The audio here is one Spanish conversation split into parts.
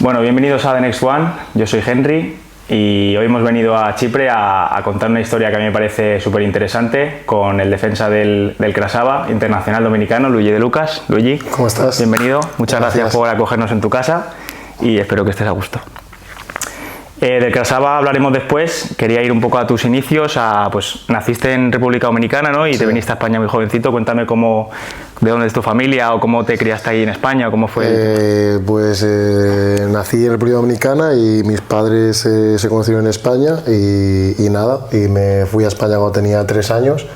Bueno, bienvenidos a The Next One, yo soy Henry y hoy hemos venido a Chipre a contar una historia que a mí me parece súper interesante con el defensa del Krasava, internacional dominicano, Luigi De Lucas. Luigi, ¿cómo estás? Bienvenido, muchas gracias por acogernos en tu casa y espero que estés a gusto. Del Krasava hablaremos después. Quería ir un poco a tus inicios. Pues naciste en República Dominicana, ¿no? Y te viniste a España muy jovencito. Cuéntame de dónde es tu familia o cómo te criaste ahí en España o cómo fue. Nací en República Dominicana y mis padres se conocieron en España y me fui a España cuando tenía 3 años.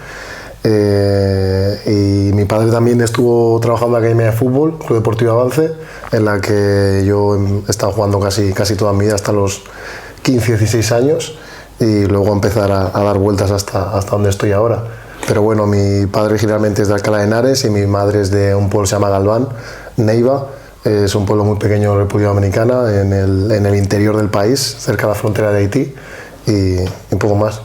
Y mi padre también estuvo trabajando en la Academia de Fútbol, Club Deportivo Avance, en la que yo he estado jugando casi toda mi vida hasta los 15-16 años y luego empezar a dar vueltas hasta donde estoy ahora. Pero bueno, mi padre originalmente es de Alcalá de Henares y mi madre es de un pueblo que se llama Galván, Neiva. Es un pueblo muy pequeño de República Dominicana, en el interior del país, cerca de la frontera de Haití y un poco más.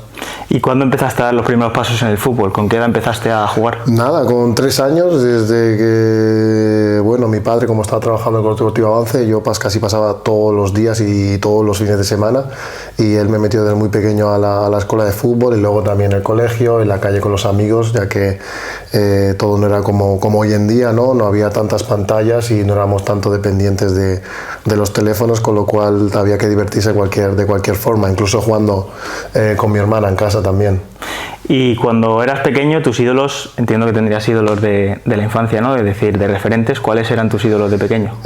¿Y cuándo empezaste a dar los primeros pasos en el fútbol? ¿Con qué edad empezaste a jugar? Nada, con 3 años, desde que, bueno, mi padre, como estaba trabajando en el Club Deportivo Avance, yo casi pasaba todos los días y todos los fines de semana, y él me metió desde muy pequeño a la escuela de fútbol y luego también el colegio, en la calle con los amigos, ya que todo no era como hoy en día, ¿no? No había tantas pantallas y no éramos tanto dependientes de los teléfonos, con lo cual había que divertirse de cualquier forma, incluso jugando con mi hermana en casa también. Y cuando eras pequeño, tus ídolos, entiendo que tendrías ídolos de la infancia, ¿no? Es decir, de referentes, ¿cuáles eran tus ídolos de pequeño?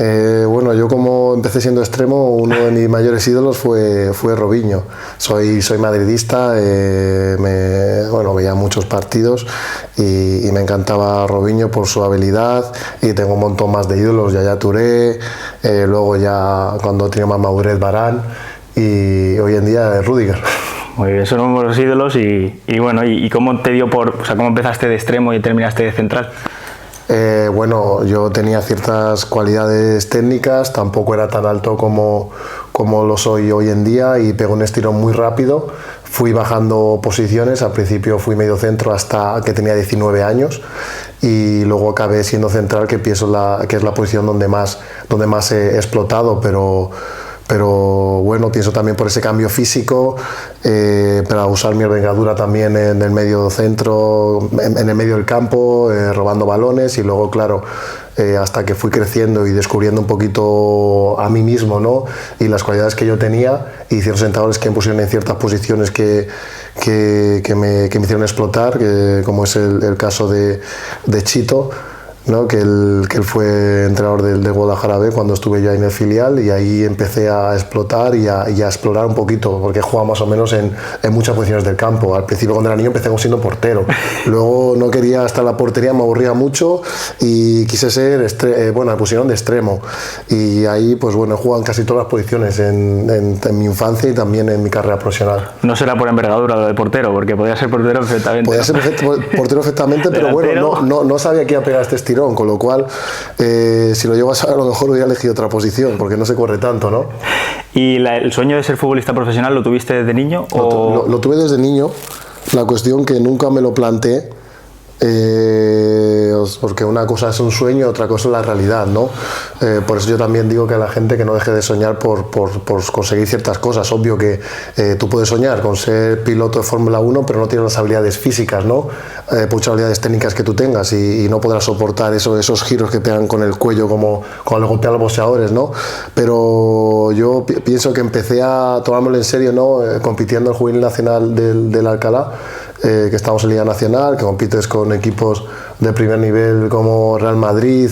Bueno, yo como empecé siendo extremo, uno de mis mayores ídolos fue Robinho. Soy madridista, veía muchos partidos y me encantaba Robinho por su habilidad, y tengo un montón más de ídolos, Yaya Touré, luego ya cuando tenía más madurez Varane y hoy en día Rüdiger. Muy bien, son los ídolos y ¿cómo te dio cómo empezaste de extremo y terminaste de central? Bueno, yo tenía ciertas cualidades técnicas, tampoco era tan alto como lo soy hoy en día y pego un estirón muy rápido. Fui bajando posiciones, al principio fui medio centro hasta que tenía 19 años y luego acabé siendo central, que es la posición donde más he explotado, pero bueno, pienso también por ese cambio físico, para usar mi envergadura también en el medio centro, en el medio del campo, robando balones, y luego, claro, hasta que fui creciendo y descubriendo un poquito a mí mismo, ¿no? Y las cualidades que yo tenía, y ciertos entrenadores que me pusieron en ciertas posiciones que me hicieron explotar, como es el caso de Chito, ¿no? que él fue entrenador del Guadalajara B cuando estuve yo ahí en el filial, y ahí empecé a explotar y a explorar un poquito, porque jugaba más o menos en muchas posiciones del campo. Al principio, cuando era niño, empecé siendo portero, luego no quería estar en la portería, me aburría mucho y quise ser me pusieron de extremo, y ahí pues bueno, he jugado en casi todas las posiciones en mi infancia y también en mi carrera profesional. No será por envergadura lo de portero, porque podía ser portero perfectamente. Podía ser portero perfectamente, pero bueno, no sabía que iba a pegar este estirón, con lo cual, si lo llego a saber, a lo mejor hubiera elegido otra posición, porque no se corre tanto, ¿no? ¿Y el sueño de ser futbolista profesional lo tuviste desde niño? Lo tuve desde niño, la cuestión que nunca me lo planteé, porque una cosa es un sueño, otra cosa es la realidad, ¿no? Por eso yo también digo que a la gente que no deje de soñar por conseguir ciertas cosas. Obvio que tú puedes soñar con ser piloto de Fórmula 1, pero no tienes las habilidades físicas, ¿no? Muchas habilidades técnicas que tú tengas y no podrás soportar esos giros que pegan con el cuello como cuando le golpean los boxeadores, ¿no? Pero yo pienso que empecé a tomármelo en serio, ¿no? Compitiendo en el Juvenil Nacional del Alcalá, que estamos en Liga Nacional, que compites con equipos de primer nivel como Real Madrid,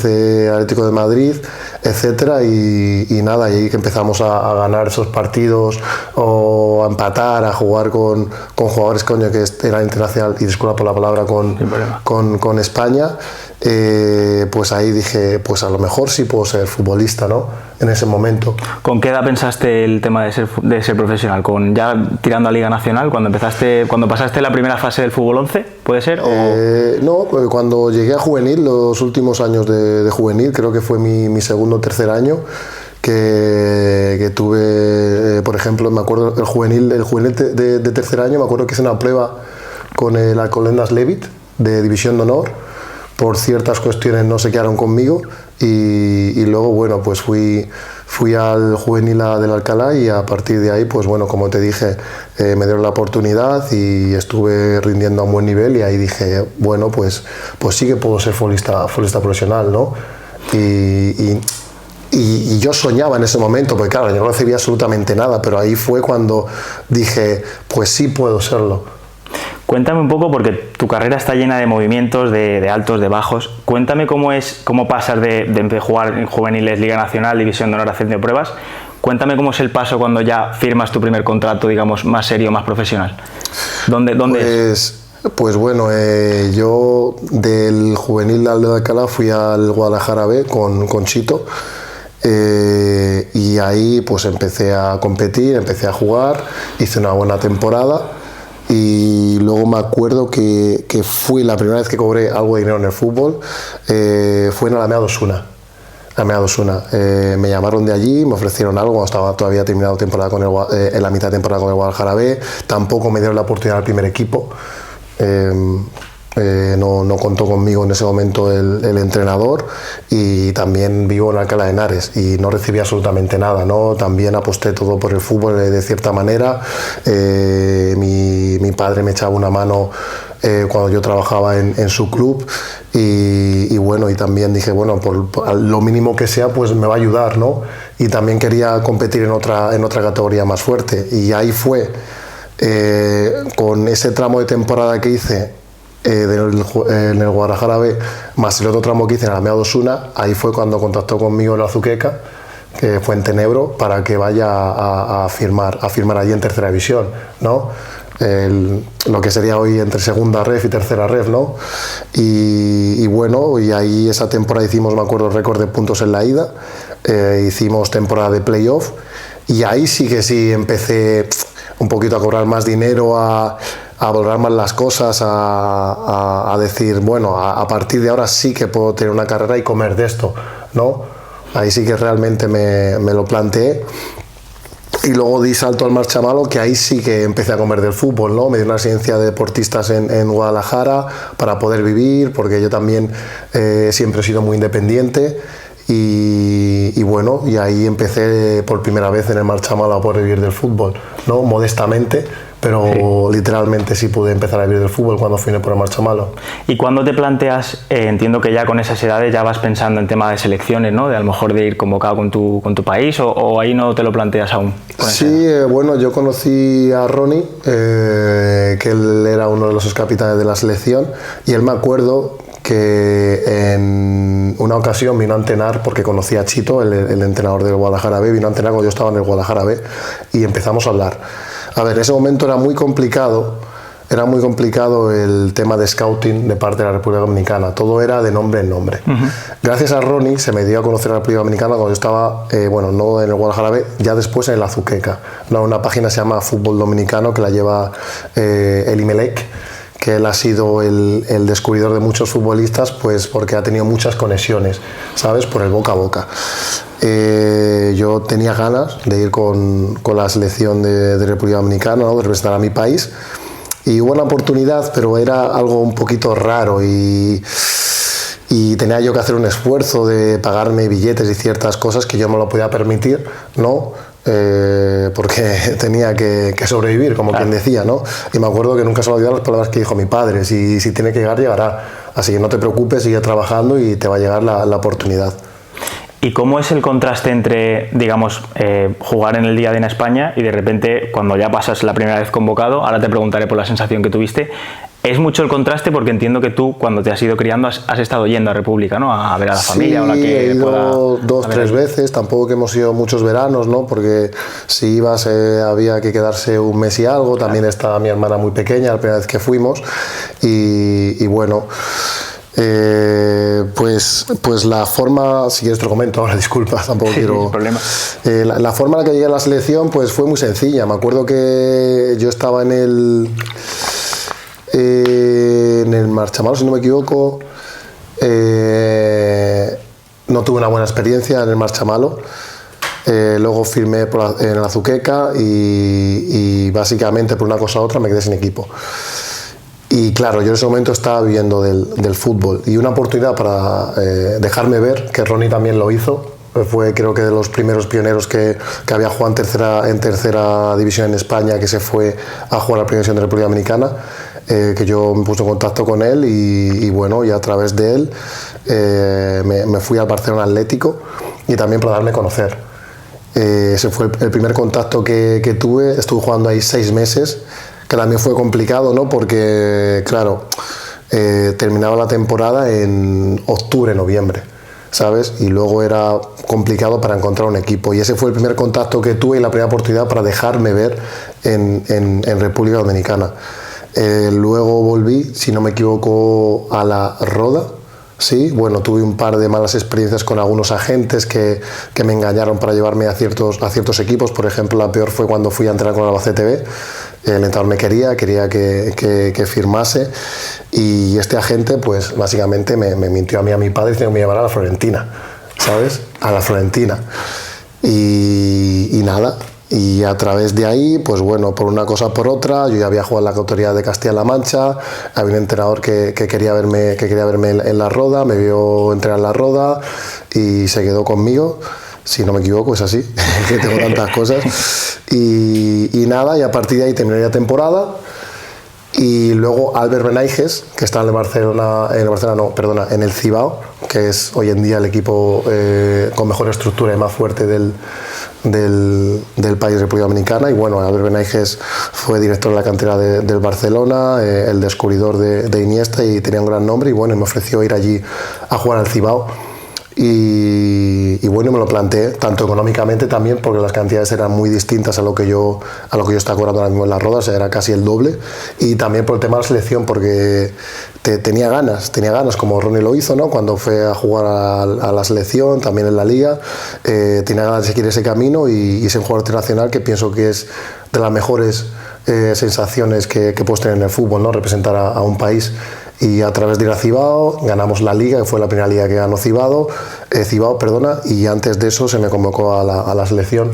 Atlético de Madrid, etcétera, y nada, y ahí que empezamos a ganar esos partidos o a empatar, a jugar con jugadores que eran internacional, y disculpa por la palabra, con España. Pues ahí dije, pues a lo mejor sí puedo ser futbolista, ¿no? En ese momento. ¿Con qué edad pensaste el tema de ser profesional? ¿Con ya tirando a Liga Nacional? ¿Cuando pasaste la primera fase del fútbol 11? ¿Puede ser? No, cuando llegué a juvenil, los últimos años de juvenil, creo que fue mi segundo o tercer año, que tuve, por ejemplo, me acuerdo, el juvenil de tercer año, me acuerdo que hice una prueba con el Alcobendas Levit de División de Honor. Por ciertas cuestiones no se quedaron conmigo y luego, bueno, pues fui fui al juvenil del Alcalá y a partir de ahí, pues bueno, como te dije, me dieron la oportunidad y estuve rindiendo a un buen nivel y ahí dije, bueno, pues sí que puedo ser futbolista profesional, ¿no? Y yo soñaba en ese momento, porque claro, yo no recibía absolutamente nada, pero ahí fue cuando dije, pues sí puedo serlo. Cuéntame un poco, porque tu carrera está llena de movimientos, de altos, de bajos. Cuéntame cómo pasas de jugar en juveniles, Liga Nacional, División de Honor, haciendo pruebas. Cuéntame cómo es el paso cuando ya firmas tu primer contrato, digamos, más serio, más profesional. ¿Dónde es? Pues bueno, yo del juvenil al de Alcalá fui al Guadalajara B con Chito. Y ahí pues empecé a competir, empecé a jugar, hice una buena temporada y luego me acuerdo que fui la primera vez que cobré algo de dinero en el fútbol, fue en Alameda Osuna. Me llamaron de allí, me ofrecieron algo, estaba todavía terminado temporada en la mitad de temporada con el Guadalajara B, tampoco me dieron la oportunidad al primer equipo. No contó conmigo en ese momento el entrenador y también vivo en Alcalá de Henares y no recibí absolutamente nada, ¿no? También aposté todo por el fútbol de cierta manera. Mi padre me echaba una mano cuando yo trabajaba en su club y bueno, y también dije, bueno, por lo mínimo que sea, pues me va a ayudar, ¿no? Y también quería competir en otra categoría más fuerte y ahí fue, con ese tramo de temporada que hice en el Guadalajara B, más el otro tramo que hice en Alameda Osuna, ahí fue cuando contactó conmigo el Azuqueca, que fue en Tenebro, para que vaya a firmar allí en tercera división, ¿no? Lo que sería hoy entre segunda ref y tercera ref, ¿no? Y bueno, y ahí esa temporada hicimos, me acuerdo, récord de puntos en la ida, hicimos temporada de playoff y ahí sí empecé un poquito a cobrar más dinero, a valorar más las cosas, a decir, bueno, a partir de ahora sí que puedo tener una carrera y comer de esto, ¿no? Ahí sí que realmente me lo planteé. Y luego di salto al Marchamalo, que ahí sí que empecé a comer del fútbol, ¿no? Me di una residencia de deportistas en Guadalajara para poder vivir, porque yo también siempre he sido muy independiente. Y bueno, y ahí empecé por primera vez en el Marchamalo a poder vivir del fútbol, ¿no? Modestamente, pero sí, literalmente sí pude empezar a vivir del fútbol cuando fui por el Marchamalo. ¿Y cuando te planteas, entiendo que ya con esas edades ya vas pensando en tema de selecciones, ¿no? De a lo mejor de ir convocado con tu país, o ahí no te lo planteas aún? Sí, bueno, yo conocí a Ronnie, que él era uno de los capitanes de la selección, y él me acuerdo que en una ocasión vino a entrenar, porque conocía a Chito, el entrenador del Guadalajara B, vino a entrenar cuando yo estaba en el Guadalajara B y empezamos a hablar. A ver, en ese momento era muy complicado el tema de scouting de parte de la República Dominicana, todo era de nombre en nombre. Gracias a Ronnie se me dio a conocer a la República Dominicana cuando yo estaba, bueno, no en el Guadalajara B, ya después en el Azuqueca, una página se llama Fútbol Dominicano, que la lleva el Imelec, que él ha sido el descubridor de muchos futbolistas, pues porque ha tenido muchas conexiones, ¿sabes? Por el boca a boca. Yo tenía ganas de ir con la selección de República Dominicana, ¿no? De representar a mi país, y hubo una oportunidad, pero era algo un poquito raro y tenía yo que hacer un esfuerzo de pagarme billetes y ciertas cosas que yo no lo podía permitir, ¿no? Porque tenía que sobrevivir, como quien decía, ¿no? Y me acuerdo que nunca se me olvidaron las palabras que dijo mi padre: si tiene que llegar, llegará. Así que no te preocupes, sigue trabajando y te va a llegar la oportunidad. ¿Y cómo es el contraste entre, digamos, jugar en el día a día en España y de repente, cuando ya pasas la primera vez convocado, ahora te preguntaré por la sensación que tuviste? Es mucho el contraste, porque entiendo que tú, cuando te has ido criando, has estado yendo a República, ¿no? A ver a la familia. Sí, o la que he ido dos, tres veces, tampoco que hemos ido muchos veranos, ¿no? Porque si ibas había que quedarse un mes y algo, también estaba mi hermana muy pequeña la primera vez que fuimos, y bueno... Pues la forma, si quieres te lo comento ahora, disculpa, tampoco quiero... Sin problema. La forma en la que llegué a la selección pues fue muy sencilla. Me acuerdo que yo estaba en el Marchamalo, si no me equivoco. No tuve una buena experiencia en el Marchamalo. Luego firmé en el Azuqueca y básicamente por una cosa u otra me quedé sin equipo. Y claro, yo en ese momento estaba viviendo del fútbol, y una oportunidad para dejarme ver, que Ronnie también lo hizo, Fue creo que de los primeros pioneros que había jugado en tercera división en España, que se fue a jugar a la primera división de República Dominicana, que yo me puse en contacto con él y bueno, y a través de él me fui al Barcelona Atlético y también para darme a conocer. Ese fue el primer contacto que tuve. Estuve jugando ahí 6 meses, que también fue complicado, ¿no? Porque, claro, terminaba la temporada en octubre, noviembre, ¿sabes? Y luego era complicado para encontrar un equipo. Y ese fue el primer contacto que tuve y la primera oportunidad para dejarme ver en República Dominicana. Luego volví, si no me equivoco, a la Roda. Sí, bueno, tuve un par de malas experiencias con algunos agentes que me engañaron para llevarme a ciertos equipos. Por ejemplo, la peor fue cuando fui a entrenar con el Albacete B. El entrenador me quería que firmase, y este agente pues básicamente me mintió a mí y a mi padre diciendo que me iba a llevar a la Florentina, ¿sabes? A la Florentina. Y nada. Y a través de ahí, pues bueno, por una cosa o por otra, yo ya había jugado en la categoría de Castilla-La Mancha, había un entrenador que quería verme en la Roda, me vio entrenar en la Roda y se quedó conmigo, si no me equivoco, es así, que tengo tantas cosas. Y nada, y a partir de ahí terminé la temporada. Y luego Albert Benaiges, que está en el Cibao, que es hoy en día el equipo con mejor estructura y más fuerte del país, República Dominicana. Y bueno, Albert Benaiges fue director de la cantera del Barcelona, el descubridor de Iniesta, y tenía un gran nombre, y bueno, me ofreció ir allí a jugar al Cibao. Y bueno, me lo planteé, tanto económicamente también, porque las cantidades eran muy distintas a lo que yo estaba cobrando ahora mismo en las Rodas, era casi el doble, y también por el tema de la selección, porque tenía ganas, como Ronnie lo hizo, ¿no? Cuando fue a jugar a la selección, también en la liga, tenía ganas de seguir ese camino, y es un jugador internacional que pienso que es de las mejores sensaciones que puedes tener en el fútbol, ¿no? Representar a un país. Y a través de ir a Cibao ganamos la liga, que fue la primera liga que ganó Cibao, y antes de eso se me convocó a la selección,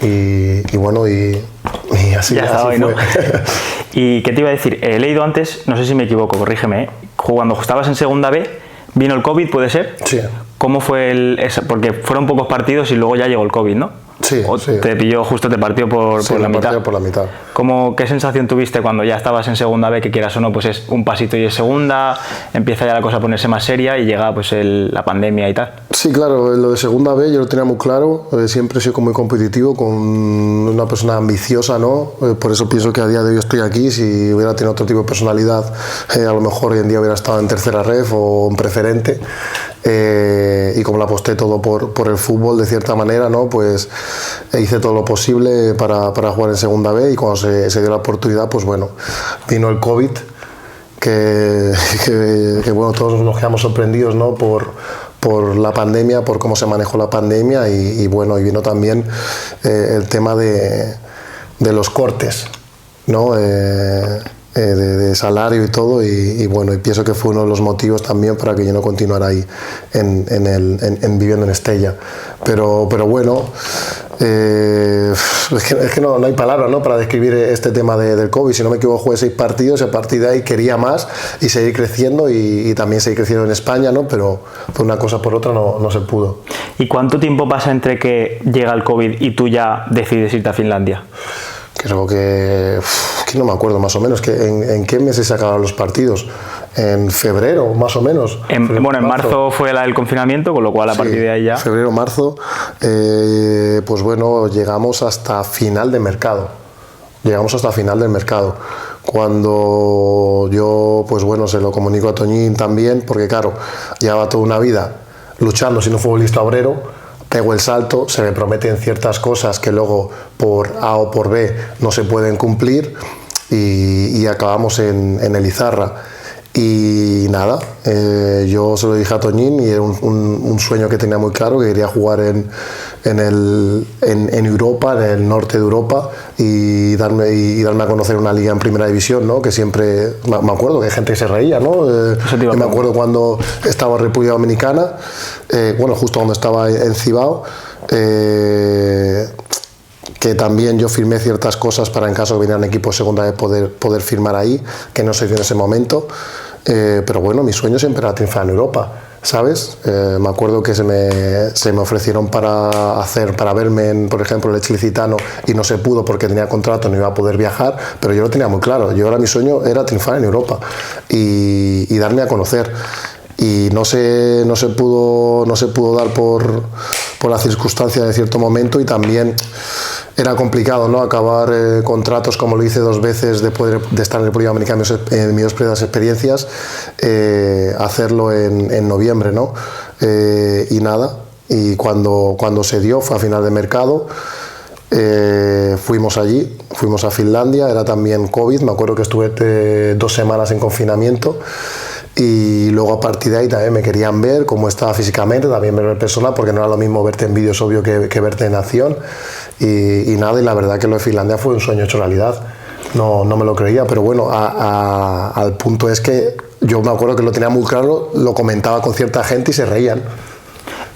y bueno, y así, ya así hoy, fue. ¿no? ¿Y qué te iba a decir? He leído antes, no sé si me equivoco, corrígeme, cuando estabas en segunda B, ¿vino el COVID, puede ser? Sí. ¿Cómo fue porque fueron pocos partidos y luego ya llegó el COVID, ¿no? Sí, ¿O sí. te pilló justo, te partió por la mitad? Por la mitad. ¿Qué sensación tuviste cuando ya estabas en segunda B, que quieras o no, pues es un pasito y es segunda, empieza ya la cosa a ponerse más seria y llega pues la pandemia y tal? Sí, claro, lo de segunda B yo lo tenía muy claro, siempre he sido muy competitivo, con una persona ambiciosa, ¿no? Por eso pienso que a día de hoy estoy aquí. Si hubiera tenido otro tipo de personalidad, a lo mejor hoy en día hubiera estado en tercera ref o en preferente. Y como lo aposté todo por el fútbol, de cierta manera, ¿no? Pues hice todo lo posible para jugar en segunda B, y cuando se dio la oportunidad, pues bueno, vino el COVID, que bueno, todos nos quedamos sorprendidos, ¿no? Por la pandemia, por cómo se manejó la pandemia, y bueno, y vino también el tema de los cortes, ¿no? De salario y todo, y bueno, y pienso que fue uno de los motivos también para que yo no continuara ahí viviendo en Estella, pero bueno, es que no hay palabras, ¿no? Para describir este tema del COVID. Si no me equivoco, jugué 6 partidos, y a partir de ahí quería más y seguir creciendo, y también seguir creciendo en España, ¿no? Pero por una cosa por otra no se pudo. ¿Y cuánto tiempo pasa entre que llega el COVID y tú ya decides irte a Finlandia? Creo que no me acuerdo más o menos, ¿en qué meses se acabaron los partidos? En febrero, más o menos. En marzo fue el confinamiento, con lo cual a partir de ahí ya... Febrero, marzo, pues bueno, llegamos hasta final de mercado. Cuando yo, pues bueno, se lo comunico a Toñín también, porque claro, llevaba toda una vida luchando siendo futbolista obrero. Pego el salto, se me prometen ciertas cosas que luego por A o por B no se pueden cumplir, y acabamos en el Izarra. Y nada, yo se lo dije a Toñín, y era un sueño que tenía muy claro, que quería jugar en Europa, en el norte de Europa, y darme a conocer una liga en primera división, ¿no? Que siempre, me acuerdo que hay gente que se reía, ¿no? Me acuerdo cuando estaba en República Dominicana, bueno, justo cuando estaba en Cibao, que también yo firmé ciertas cosas para, en caso de venir a un equipo de segunda vez, poder firmar ahí, que no se dio en ese momento, pero bueno, mi sueño siempre era triunfar en Europa. ¿sabes? Me acuerdo que se me ofrecieron para verme, por ejemplo, el Licitano y no se pudo porque tenía contrato, no iba a poder viajar, pero yo lo tenía muy claro. Mi sueño era triunfar en Europa y darme a conocer. Y no se pudo dar por la circunstancia de cierto momento, y también era complicado, ¿no?, acabar contratos, como lo hice 2 veces después de estar en República Dominicana en mis 2 primeras experiencias, hacerlo en noviembre, ¿no? Y nada, y cuando se dio fue a final de mercado. Fuimos allí, fuimos a Finlandia, era también COVID, me acuerdo que estuve 2 semanas en confinamiento. Y luego a partir de ahí también me querían ver cómo estaba físicamente, también verme en persona, porque no era lo mismo verte en vídeos, obvio, que verte en acción. Y nada, y la verdad que lo de Finlandia fue un sueño hecho realidad. No me lo creía, pero bueno, al punto es que yo me acuerdo que lo tenía muy claro, lo comentaba con cierta gente y se reían,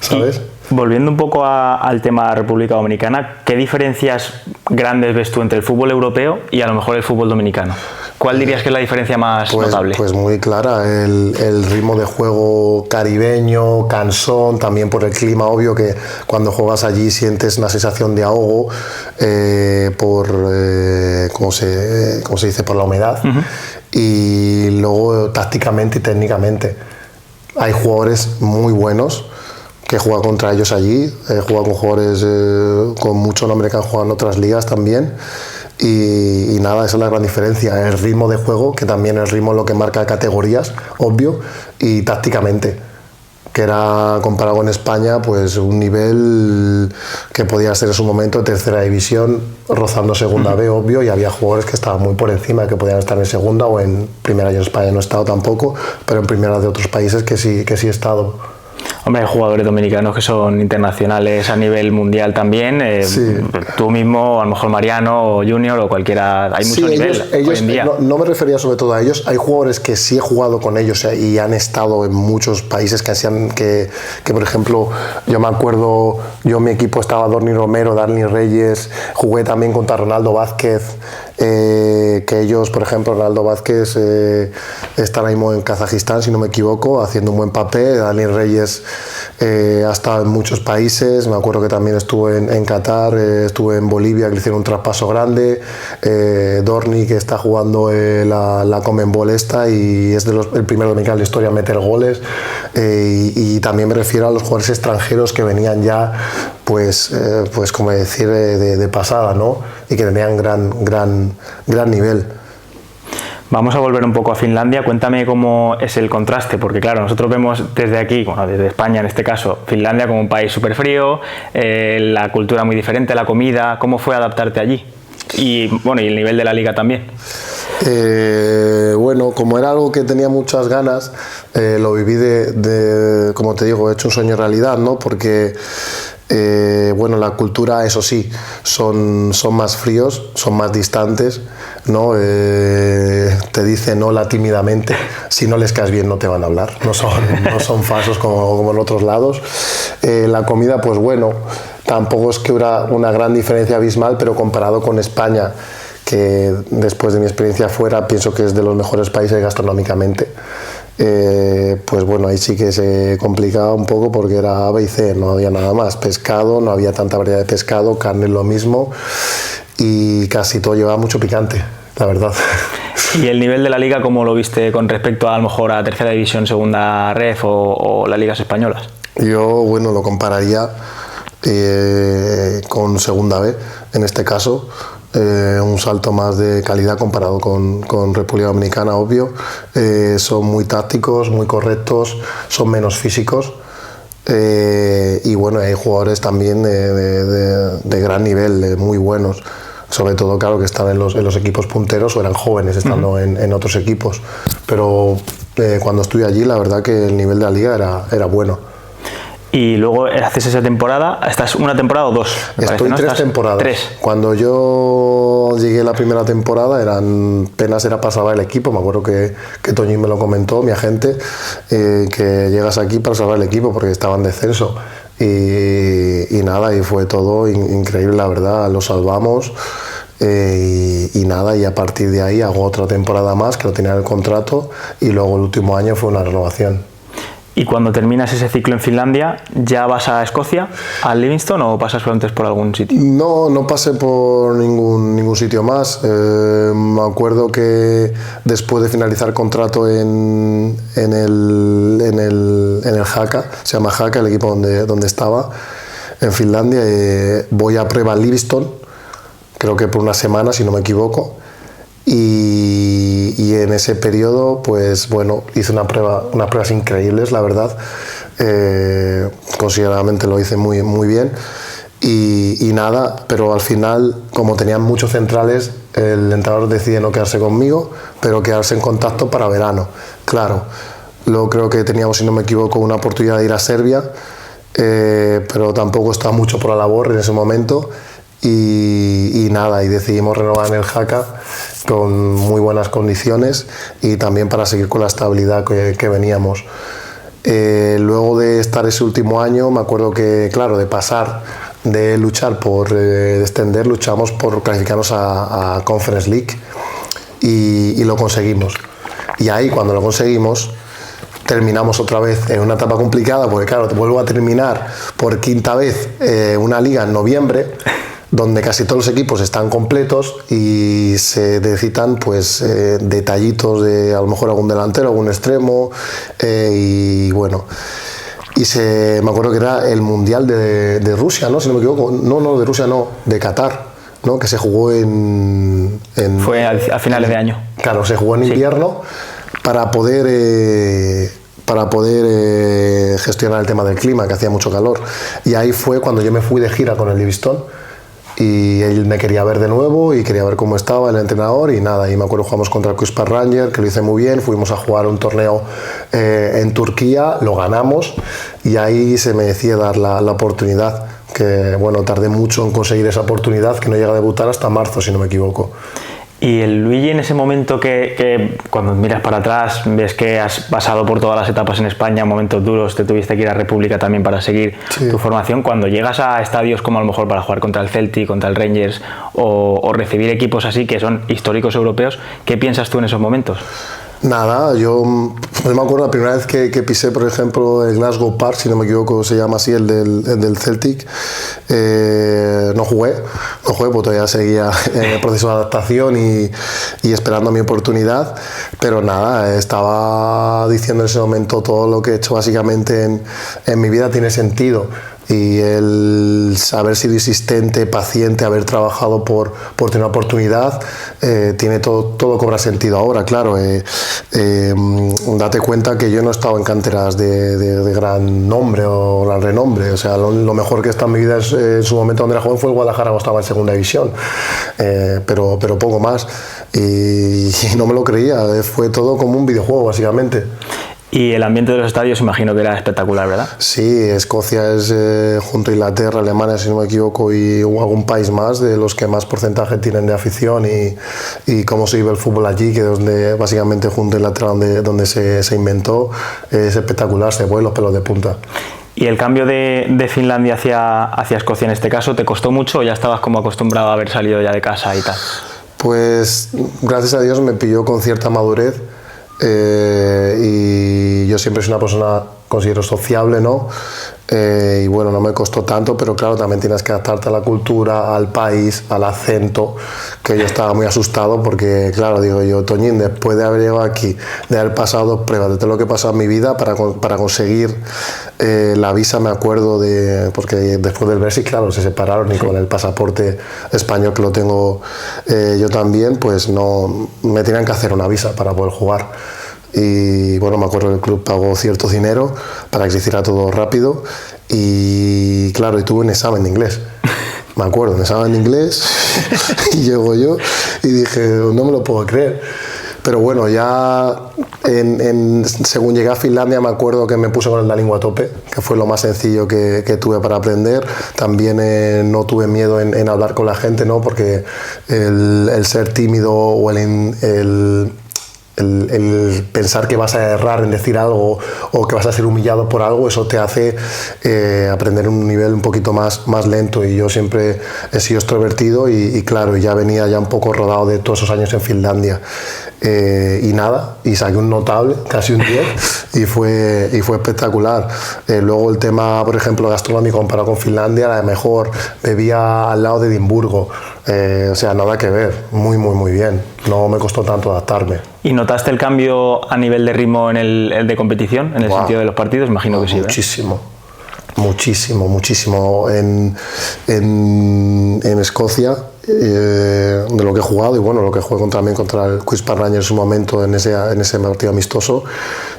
¿sabes? Y volviendo un poco al tema República Dominicana, ¿qué diferencias grandes ves tú entre el fútbol europeo y a lo mejor el fútbol dominicano? ¿Cuál dirías que es la diferencia más notable? Pues muy clara, el ritmo de juego caribeño, cansón, también por el clima, obvio que cuando juegas allí sientes una sensación de ahogo ¿cómo se dice? Por la humedad. Uh-huh. Y luego tácticamente y técnicamente hay jugadores muy buenos que juega contra ellos allí, juega con jugadores con mucho nombre que han jugado en otras ligas también. Y nada, esa es la gran diferencia, el ritmo de juego, que también el ritmo es lo que marca categorías, obvio, y tácticamente, que era comparado con España, pues un nivel que podía ser en su momento de 3ª división, rozando segunda B, obvio, y había jugadores que estaban muy por encima, que podían estar en segunda o en primera. Yo en España no he estado tampoco, pero en primera de otros países que sí he estado. Hombre, hay jugadores dominicanos que son internacionales a nivel mundial también. Sí. Tú mismo, a lo mejor Mariano o Junior o cualquiera, hay mucho nivel ellos, hoy en día. No me refería sobre todo a ellos. Hay jugadores que sí he jugado con ellos y han estado en muchos países que por ejemplo, yo me acuerdo, mi equipo estaba Dorni Romero, Dani Reyes, jugué también contra Ronaldo Vázquez. Que ellos, por ejemplo, Ronaldo Vázquez está ahora mismo en Kazajistán, si no me equivoco, haciendo un buen papel. Dani Reyes ha estado en muchos países, me acuerdo que también estuvo en Qatar, estuvo en Bolivia, que le hicieron un traspaso grande. Dorni, que está jugando la Conmebol esta y es el primer dominicano en la historia a meter goles. Y también me refiero a los jugadores extranjeros que venían ya, pues como decir, de pasada, ¿no? Y que tenían gran nivel. Vamos a volver un poco a Finlandia. Cuéntame cómo es el contraste, porque claro, nosotros vemos desde aquí, desde España en este caso, Finlandia como un país súper frío, la cultura muy diferente, la comida. ¿Cómo fue adaptarte allí? Y bueno, y el nivel de la liga también. Bueno, como era algo que tenía muchas ganas, lo viví como te digo, he hecho un sueño realidad, ¿no? Porque bueno, la cultura, eso sí, son más fríos, son más distantes, ¿no? Te dicen hola tímidamente, si no les caes bien no te van a hablar, no son falsos como en otros lados. La comida, pues bueno, tampoco es que hubiera una gran diferencia abismal, pero comparado con España, que después de mi experiencia fuera pienso que es de los mejores países gastronómicamente, pues bueno, ahí sí que se complicaba un poco porque era A, B y C, no había nada más, pescado, no había tanta variedad de pescado, carne lo mismo y casi todo llevaba mucho picante, la verdad. ¿Y el nivel de la liga cómo lo viste con respecto a lo mejor a 3ª división, segunda ref o las ligas españolas? Yo, bueno, lo compararía con segunda B, en este caso. Un salto más de calidad comparado con República Dominicana, obvio. Son muy tácticos, muy correctos, son menos físicos y bueno, hay jugadores también de gran nivel, muy buenos, sobre todo claro que están en los equipos punteros o eran jóvenes estando en otros equipos, pero cuando estuve allí la verdad que el nivel de la liga era bueno. Y luego haces esa temporada, ¿estás una temporada o 2? Estoy 3 temporadas. 3. Cuando yo llegué la primera temporada apenas era para salvar el equipo, me acuerdo que Toñín me lo comentó, mi agente, que llegas aquí para salvar el equipo porque estaba en descenso. Y nada, y fue todo increíble, la verdad, lo salvamos. Y nada, y a partir de ahí hago otra temporada más, que lo tenía en el contrato, y luego el último año fue una renovación. Y cuando terminas ese ciclo en Finlandia, ¿ya vas a Escocia, al Livingston, o pasas antes por algún sitio? No pasé por ningún sitio más. Me acuerdo que después de finalizar contrato en el Haka, se llama Haka, el equipo donde estaba, en Finlandia, voy a prueba al Livingston, creo que por una semana, si no me equivoco. Y en ese periodo, pues bueno, hice unas pruebas increíbles, la verdad. Considerablemente lo hice muy bien. Y nada, pero al final, como tenían muchos centrales, el entrenador decide no quedarse conmigo, pero quedarse en contacto para verano. Claro, luego creo que teníamos, si no me equivoco, una oportunidad de ir a Serbia, pero tampoco estaba mucho por la labor en ese momento. Y nada, y decidimos renovar en el Haka con muy buenas condiciones y también para seguir con la estabilidad que veníamos. Luego de estar ese último año, me acuerdo que, claro, de pasar de luchar por descender, luchamos por clasificarnos a Conference League y lo conseguimos. Y ahí, cuando lo conseguimos, terminamos otra vez en una etapa complicada, porque claro, te vuelvo a terminar por quinta vez una liga en noviembre, donde casi todos los equipos están completos y se necesitan pues detallitos de a lo mejor algún delantero, algún extremo, y bueno, me acuerdo que era el Mundial de Rusia, ¿no? Si no me equivoco, no, de Rusia no, de Qatar, ¿no? Que se jugó Fue a finales de año. Claro, se jugó en invierno, sí, para poder gestionar el tema del clima, que hacía mucho calor. Y ahí fue cuando yo me fui de gira con el Livingston y él me quería ver de nuevo y quería ver cómo estaba el entrenador y nada. Y me acuerdo jugamos contra el Kuyspar Ranger, que lo hice muy bien, fuimos a jugar un torneo en Turquía, lo ganamos y ahí se me decía dar la oportunidad, que bueno, tardé mucho en conseguir esa oportunidad, que no llega a debutar hasta marzo, si no me equivoco. Y el Luigi, en ese momento que cuando miras para atrás ves que has pasado por todas las etapas en España, momentos duros, te tuviste que ir a República también para seguir tu formación, cuando llegas a estadios como a lo mejor para jugar contra el Celtic, contra el Rangers o recibir equipos así que son históricos europeos, ¿qué piensas tú en esos momentos? Nada, yo me acuerdo la primera vez que pisé, por ejemplo, el Glasgow Park, si no me equivoco se llama así, el del Celtic. No jugué porque todavía seguía en el proceso de adaptación y esperando mi oportunidad, pero nada, estaba diciendo en ese momento todo lo que he hecho básicamente en mi vida tiene sentido. Y el haber sido insistente, paciente, haber trabajado por tener una oportunidad, tiene todo cobra sentido ahora, claro. Date cuenta que yo no he estado en canteras de gran nombre o gran renombre, o sea, lo mejor que he estado en mi vida en su momento donde era joven fue el Guadalajara, cuando estaba en segunda división, pero poco más, y no me lo creía, fue todo como un videojuego básicamente. Y el ambiente de los estadios imagino que era espectacular, ¿verdad? Sí, Escocia es junto a Inglaterra, Alemania, si no me equivoco, y algún país más de los que más porcentaje tienen de afición y cómo se vive el fútbol allí, que es donde básicamente junto a Inglaterra donde se inventó, es espectacular, se ponen los pelos de punta. ¿Y el cambio de Finlandia hacia Escocia en este caso te costó mucho o ya estabas como acostumbrado a haber salido ya de casa y tal? Pues gracias a Dios me pilló con cierta madurez. Y yo siempre soy una persona, considero, sociable, ¿no? Y bueno, no me costó tanto, pero claro, también tienes que adaptarte a la cultura, al país, al acento, que yo estaba muy asustado porque, claro, digo yo, Toñín, después de haber llegado aquí, de haber pasado 2 pruebas, de todo lo que he pasado en mi vida para conseguir la visa, me acuerdo porque después del Brexit, claro, se separaron y con el pasaporte español que lo tengo yo también, pues no, me tenían que hacer una visa para poder jugar. Y bueno, me acuerdo que el club pagó cierto dinero para que se hiciera todo rápido y claro, y tuve un examen de inglés. Me acuerdo, un examen de inglés y llego yo y dije, no me lo puedo creer. Pero bueno, ya según llegué a Finlandia me acuerdo que me puse con la lengua a tope, que fue lo más sencillo que tuve para aprender. También no tuve miedo en hablar con la gente, ¿no? Porque el ser tímido o el pensar que vas a errar en decir algo o que vas a ser humillado por algo, eso te hace aprender un nivel un poquito más lento. Y yo siempre he sido extrovertido y claro, ya venía ya un poco rodado de todos esos años en Finlandia. Y nada, y saqué un notable, casi un 10, y fue espectacular. Luego el tema, por ejemplo, gastronómico comparado con Finlandia, era mejor, bebía al lado de Edimburgo, o sea, nada que ver, muy bien, no me costó tanto adaptarme. ¿Y notaste el cambio a nivel de ritmo en el de competición, en el sentido de los partidos? Imagino que sí, muchísimo. Muchísimo en Escocia, de lo que he jugado, y bueno, lo que jugué también contra el Queen's Park Rangers en su momento en ese partido amistoso,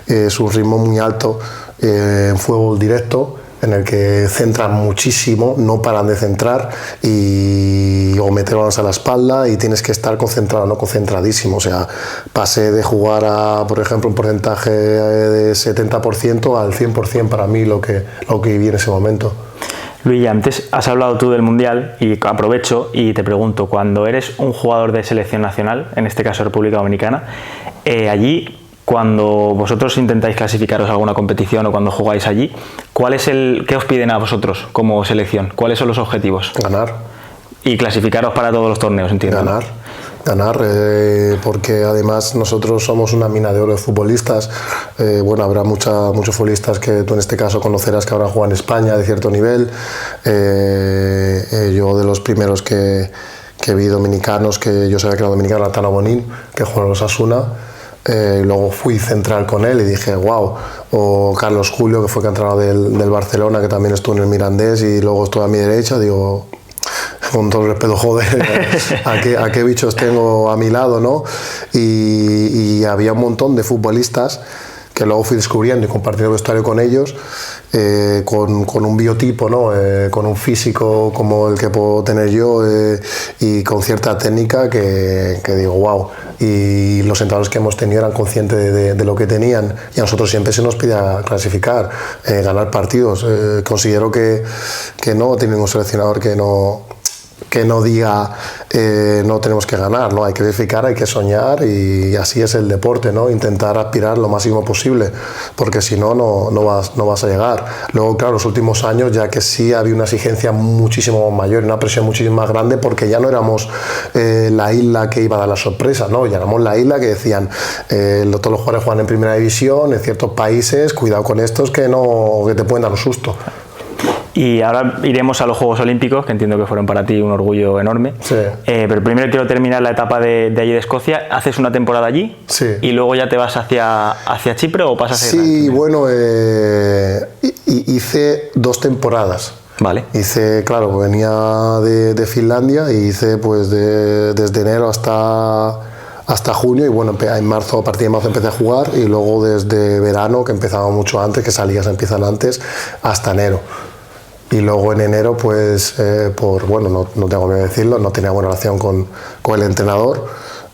es un ritmo muy alto, en fútbol directo, en el que centran muchísimo, no paran de centrar o meter balones a la espalda, y tienes que estar concentrado, no concentradísimo. O sea, pasé de jugar a, por ejemplo, un porcentaje de 70% al 100% para mí lo que viví en ese momento. Luis, antes has hablado tú del Mundial y aprovecho y te pregunto, cuando eres un jugador de selección nacional, en este caso República Dominicana, allí, cuando vosotros intentáis clasificaros a alguna competición o cuando jugáis allí, ¿qué os piden a vosotros como selección? ¿Cuáles son los objetivos? Ganar. Y clasificaros para todos los torneos, entiendo. Ganar, porque además nosotros somos una mina de oro de futbolistas. Bueno, habrá muchos futbolistas que tú en este caso conocerás que ahora juegan en España de cierto nivel. Yo de los primeros que vi dominicanos, que yo sabía que era dominicano, era Tano Bonín, que juega en los Osasuna. Luego fui central con él y dije wow, o Carlos Julio, que fue entrenador del Barcelona, que también estuvo en el Mirandés y luego estuvo a mi derecha. Digo, con todo el respeto, joder, ¿a qué bichos tengo a mi lado, no? Y había un montón de futbolistas que luego fui descubriendo y compartiendo vestuario con ellos, con un biotipo, ¿no? Con un físico como el que puedo tener yo, y con cierta técnica que digo, wow. Y los entrenadores que hemos tenido eran conscientes de lo que tenían, y a nosotros siempre se nos pedía clasificar, ganar partidos. Considero que no tiene ningún seleccionador que no diga no tenemos que ganar, ¿no? Hay que clasificar, hay que soñar, y así es el deporte, ¿no? Intentar aspirar lo máximo posible, porque si no vas a llegar. Luego, claro, los últimos años, ya que sí había una exigencia muchísimo mayor, una presión muchísimo más grande, porque ya no éramos la isla que iba a dar la sorpresa, ¿no? Ya éramos la isla que decían todos los jugadores juegan en primera división, en ciertos países, cuidado con estos que te pueden dar un susto. Y ahora iremos a los Juegos Olímpicos, que entiendo que fueron para ti un orgullo enorme. Sí. Pero primero quiero terminar la etapa de allí de Escocia. ¿Haces una temporada allí? Sí. ¿Y luego ya te vas hacia Chipre o pasas a Irlanda? Sí, bueno, hice 2 temporadas. Vale. Hice, claro, venía de Finlandia, y hice pues desde enero hasta junio, y bueno, a partir de marzo empecé a jugar, y luego desde verano, que empezaba mucho antes, que salidas empiezan antes, hasta enero. Y luego en enero, pues, no tengo que decirlo, no tenía buena relación con el entrenador.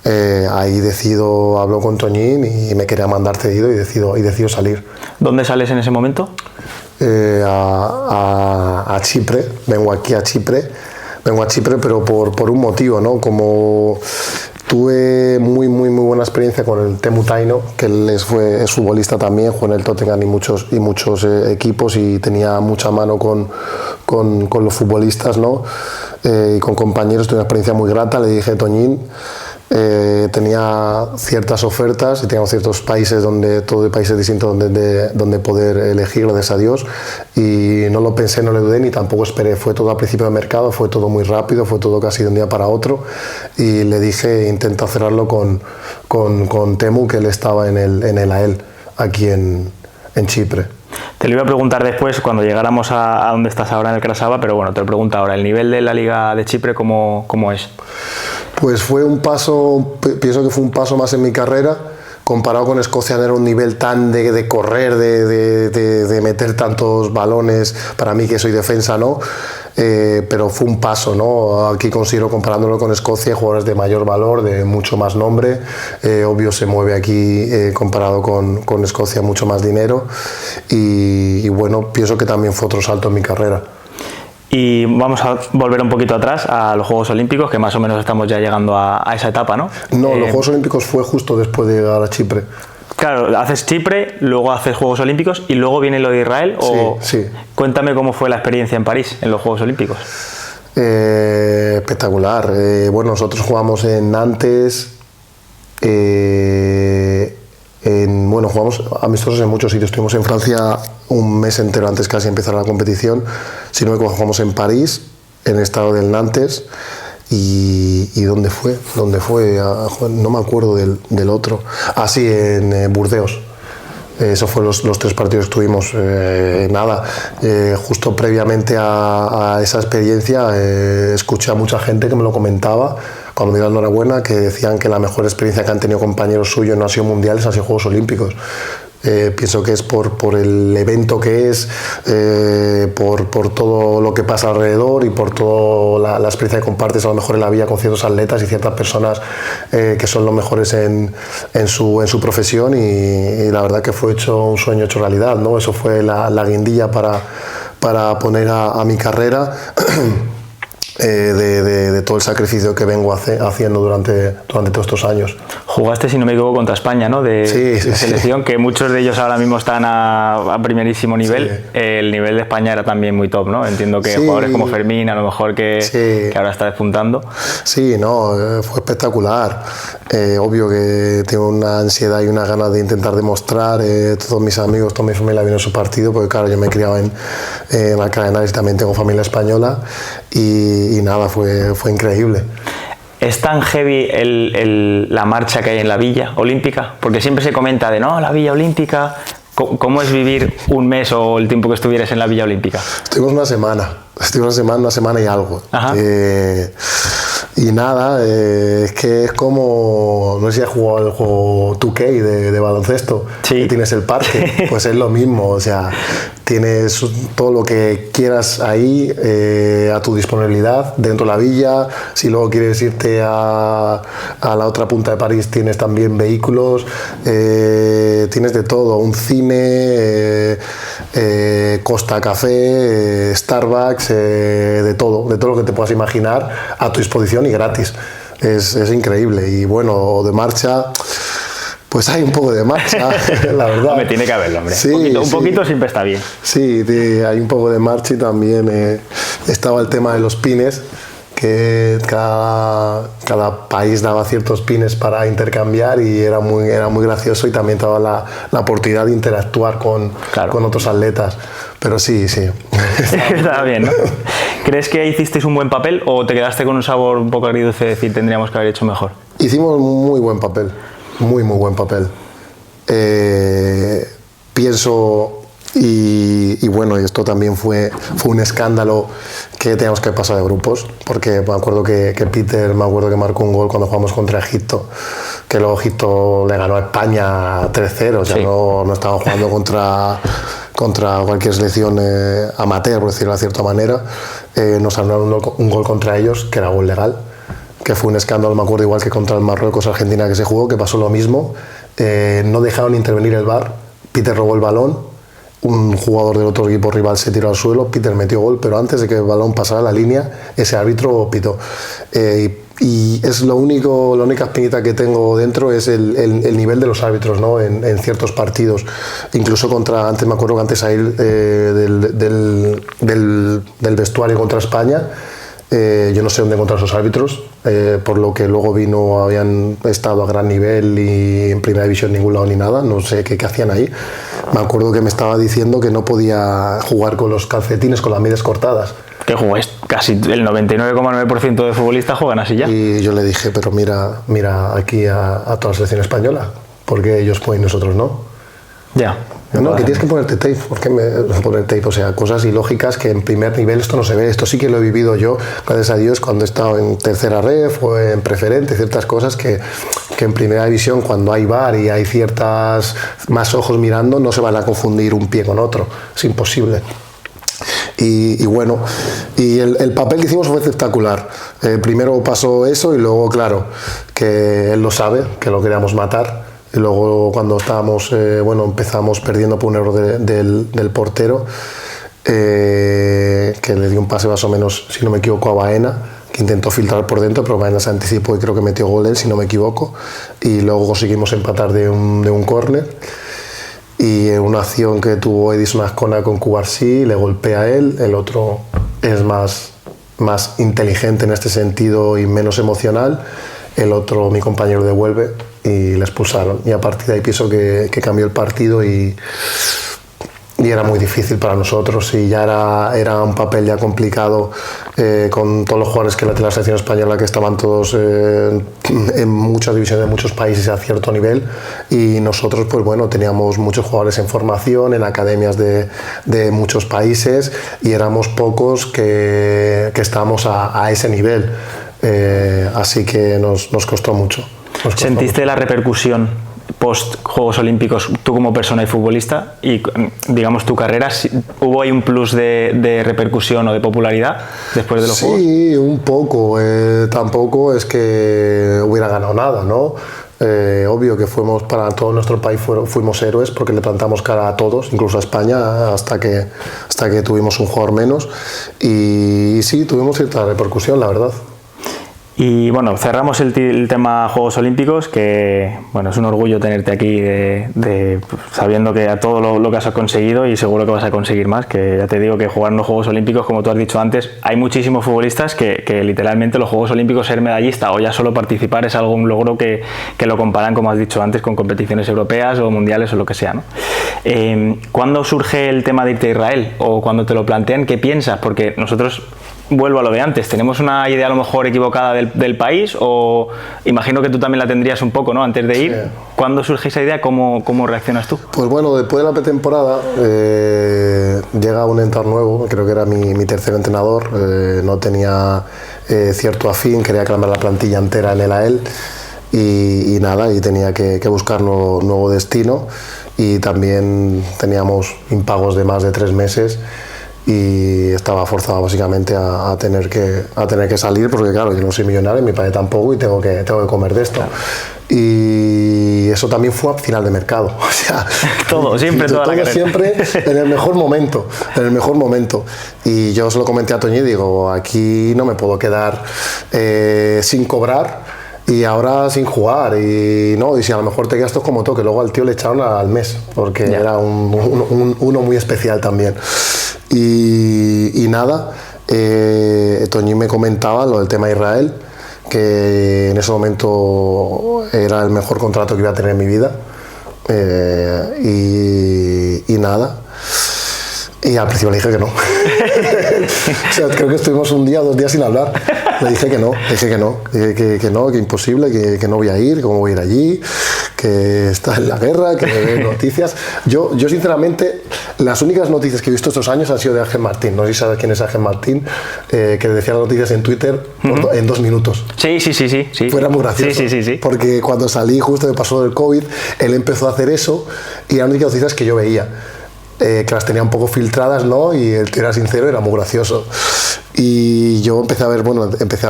Ahí hablo con Toñín y me quería mandar cedido, y decido salir. ¿Dónde sales en ese momento? A Chipre. Vengo a Chipre, pero por un motivo, ¿no? Como tuve muy buena experiencia con el Teemu Taino, que él es futbolista también, jugó en el Tottenham y muchos equipos, y tenía mucha mano con los futbolistas, ¿no? Y con compañeros, tuve una experiencia muy grata. Le dije, Toñín, tenía ciertas ofertas y teníamos ciertos países países distintos donde poder elegir, gracias a Dios, y no lo pensé, no le dudé ni tampoco esperé. Fue todo a principio de mercado, fue todo muy rápido, fue todo casi de un día para otro, y le dije, intenta cerrarlo con Teemu, que él estaba en el AEL aquí en Chipre. Te lo iba a preguntar después cuando llegáramos a donde estás ahora en el Krasava, pero bueno, te lo pregunto ahora. ¿El nivel de la Liga de Chipre cómo es? Pues pienso que fue un paso más en mi carrera. Comparado con Escocia, no era un nivel tan de correr, de meter tantos balones, para mí que soy defensa, ¿no? Pero fue un paso, ¿no? Aquí considero, comparándolo con Escocia, jugadores de mayor valor, de mucho más nombre. Obvio, se mueve aquí, comparado con Escocia, mucho más dinero. Y bueno, pienso que también fue otro salto en mi carrera. Y vamos a volver un poquito atrás a los Juegos Olímpicos, que más o menos estamos ya llegando a esa etapa, ¿no? No, los Juegos Olímpicos fue justo después de llegar a Chipre. Claro, haces Chipre, luego haces Juegos Olímpicos y luego viene lo de Israel. Sí. Cuéntame cómo fue la experiencia en París, en los Juegos Olímpicos. Espectacular. Bueno, nosotros jugamos en Nantes, jugamos amistosos en muchos sitios. Estuvimos en Francia un mes entero antes casi de empezar la competición. Si no me equivoco, jugamos en París, en el estado del Nantes. ¿Y dónde fue? No me acuerdo del otro. Ah, sí, en Burdeos. Esos fueron los 3 partidos que tuvimos. Justo previamente a esa experiencia escuché a mucha gente que me lo comentaba cuando me dio la enhorabuena, que decían que la mejor experiencia que han tenido compañeros suyos no ha sido mundiales, ha sido Juegos Olímpicos. Pienso que es por el evento que es, por todo lo que pasa alrededor y por toda la experiencia que compartes a lo mejor en la vida con ciertos atletas y ciertas personas que son los mejores en su profesión, y la verdad que fue un sueño hecho realidad, ¿no? Eso fue la guindilla para poner a mi carrera. De todo el sacrificio que vengo haciendo durante todos estos años. Jugaste, si no me equivoco, contra España, ¿no? De selección, que muchos de ellos ahora mismo están a primerísimo nivel. Sí. El nivel de España era también muy top, ¿no? Entiendo que jugadores como Fermín, a lo mejor que ahora está despuntando. Sí, no, fue espectacular. Obvio que tengo una ansiedad y una ganas de intentar demostrar. Todos mis amigos, toda mi familia vino a su partido, porque claro, yo me he criado en Alcalá de Henares y también tengo familia española, y nada, fue increíble. ¿Es tan heavy la marcha que hay en la Villa Olímpica? Porque siempre se comenta de, no, la Villa Olímpica. ¿Cómo es vivir un mes o el tiempo que estuvieras en la Villa Olímpica? Estuvimos una semana y algo. Y nada, es que es como, no sé si has jugado el juego 2K de baloncesto, que tienes el parque, pues es lo mismo, o sea, tienes todo lo que quieras ahí a tu disponibilidad dentro de la villa. Si luego quieres irte a la otra punta de París, tienes también vehículos, tienes de todo, un cine, Costa Café, Starbucks, de todo lo que te puedas imaginar a tu disposición y gratis. Es increíble. Y bueno, de marcha, pues hay un poco de marcha, la verdad. Hombre, tiene que haberlo, hombre. Sí, un poquito siempre está bien. Sí, hay un poco de marcha, y también estaba el tema de los pines, que cada país daba ciertos pines para intercambiar, y era muy gracioso, y también estaba la oportunidad de interactuar con otros atletas. Pero sí. Estaba bien, ¿no? ¿Crees que hicisteis un buen papel o te quedaste con un sabor un poco agridulce de decir tendríamos que haber hecho mejor? Hicimos muy buen papel, muy buen papel. Pienso, y bueno, esto también fue un escándalo, que teníamos que pasar de grupos, porque me acuerdo que Peter marcó un gol cuando jugamos contra Egipto, que luego Egipto le ganó a España 3-0, o sea, no estaban jugando contra cualquier selección amateur, por decirlo de cierta manera. Nos anularon un gol contra ellos, que era gol legal, que fue un escándalo. Me acuerdo igual que contra el Marruecos-Argentina, que se jugó, que pasó lo mismo. No dejaron intervenir el VAR, Peter robó el balón, un jugador del otro equipo rival se tiró al suelo, Peter metió gol, pero antes de que el balón pasara la línea, ese árbitro pitó. Y es la única espinita que tengo dentro, es el nivel de los árbitros, ¿no? En ciertos partidos, incluso antes me acuerdo que antes a ir del vestuario contra España, yo no sé dónde encontrar esos árbitros, por lo que luego habían estado a gran nivel y en primera división en ningún lado ni nada, no sé qué hacían ahí. Me acuerdo que me estaba diciendo que no podía jugar con los calcetines, con las medias cortadas. Que jugáis, casi el 99,9% de futbolistas juegan así ya. Y yo le dije, pero mira aquí a toda la selección española, porque ellos pueden y nosotros no. Ya. No, que tienes que ponerte tape. ¿Por qué poner tape? O sea, cosas ilógicas que en primer nivel esto no se ve. Esto sí que lo he vivido yo, gracias a Dios, cuando he estado en tercera ref o en preferente, ciertas cosas que en primera división, cuando hay VAR y hay ciertas más ojos mirando, no se van a confundir un pie con otro. Es imposible. Y bueno, y el papel que hicimos fue espectacular. Primero pasó eso, y luego, claro, que él lo sabe, que lo queríamos matar. Y luego, cuando empezamos perdiendo por un error del portero, que le dio un pase más o menos, si no me equivoco, a Baena, que intentó filtrar por dentro, pero Baena se anticipó y creo que metió gol él, si no me equivoco, y luego conseguimos empatar de un córner, y una acción que tuvo Edison Azcona con Cubarsí, le golpea a él, el otro es más inteligente en este sentido y menos emocional, el otro, mi compañero, devuelve y le expulsaron, y a partir de ahí pienso que cambió el partido y era muy difícil para nosotros, y ya era un papel ya complicado con todos los jugadores que la selección española, que estaban todos en muchas divisiones de muchos países a cierto nivel, y nosotros pues bueno, teníamos muchos jugadores en formación en academias de muchos países, y éramos pocos que estábamos a ese nivel, así que nos costó mucho. ¿Sentiste la repercusión post Juegos Olímpicos tú como persona y futbolista, y digamos tu carrera, hubo ahí un plus de repercusión o de popularidad después de los Juegos? Sí, un poco, tampoco es que hubiera ganado nada, ¿no? Obvio que fuimos, para todo nuestro país fuimos héroes, porque le plantamos cara a todos, incluso a España, hasta que tuvimos un jugador menos, y sí, tuvimos cierta repercusión, la verdad. Y bueno, cerramos el tema Juegos Olímpicos, que bueno, es un orgullo tenerte aquí sabiendo que a todo lo que has conseguido, y seguro que vas a conseguir más, que ya te digo que jugar en los Juegos Olímpicos, como tú has dicho antes, hay muchísimos futbolistas que literalmente los Juegos Olímpicos, ser medallista o ya solo participar, es un logro que lo comparan, como has dicho antes, con competiciones europeas o mundiales o lo que sea, ¿no? ¿Cuándo surge el tema de irte a Israel? O cuando te lo plantean, ¿qué piensas? Porque nosotros, vuelvo a lo de antes, tenemos una idea a lo mejor equivocada del país, o imagino que tú también la tendrías un poco, ¿no? Antes de ir. Sí. ¿Cuándo surge esa idea? ¿Cómo reaccionas tú? Pues bueno, después de la pretemporada llega un entrenador nuevo, creo que era mi tercer entrenador, no tenía cierto afín, quería cambiar la plantilla entera en el AEL, y nada, y tenía que buscar nuevo destino, y también teníamos impagos de más de 3 meses, y estaba forzado básicamente a tener que salir, porque claro, yo no soy millonario, mi padre tampoco, y tengo que comer de esto. Claro. Y eso también fue a final de mercado, o sea, todo siempre en el mejor momento, y yo se lo comenté a Toñi, digo, aquí no me puedo quedar sin cobrar y ahora sin jugar, y si a lo mejor te quedas todo como todo, que luego al tío le echaron al mes, porque ya. Era uno muy especial también. Y nada, Toñi me comentaba lo del tema de Israel, que en ese momento era el mejor contrato que iba a tener en mi vida, y nada, y al principio le dije que no. O sea, creo que estuvimos 1 día, 2 días sin hablar. Le dije que no, que imposible, que no voy a ir, cómo voy a ir allí, que está en la guerra, que no hay noticias. Yo sinceramente, las únicas noticias que he visto estos años han sido de Ángel Martín. No sé si sabes quién es Ángel Martín, que decía las noticias en Twitter en 2 minutos. Sí. Fuera muy gracioso. Sí. Porque cuando salí, justo me pasó del COVID, él empezó a hacer eso, y eran las únicas noticias que yo veía. Que las tenía un poco filtradas, ¿no? Y el tío era sincero, era muy gracioso. Y yo empecé a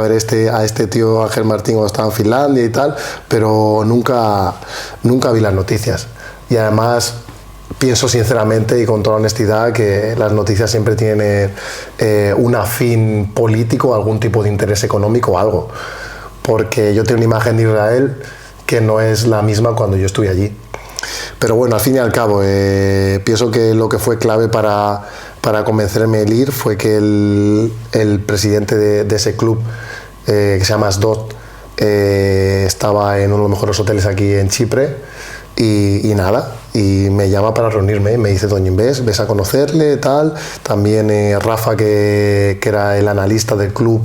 ver a este tío Ángel Martín cuando estaba en Finlandia y tal, pero nunca vi las noticias. Y además pienso sinceramente y con toda honestidad que las noticias siempre tienen un afín político, algún tipo de interés económico o algo. Porque yo tengo una imagen de Israel que no es la misma cuando yo estuve allí. Pero bueno, al fin y al cabo, pienso que lo que fue clave para convencerme de ir fue que el presidente de ese club, que se llama Asdod, estaba en uno de los mejores hoteles aquí en Chipre, y nada, y me llama para reunirme, me dice, Toñi, ves a conocerle, tal. También Rafa, que era el analista del club,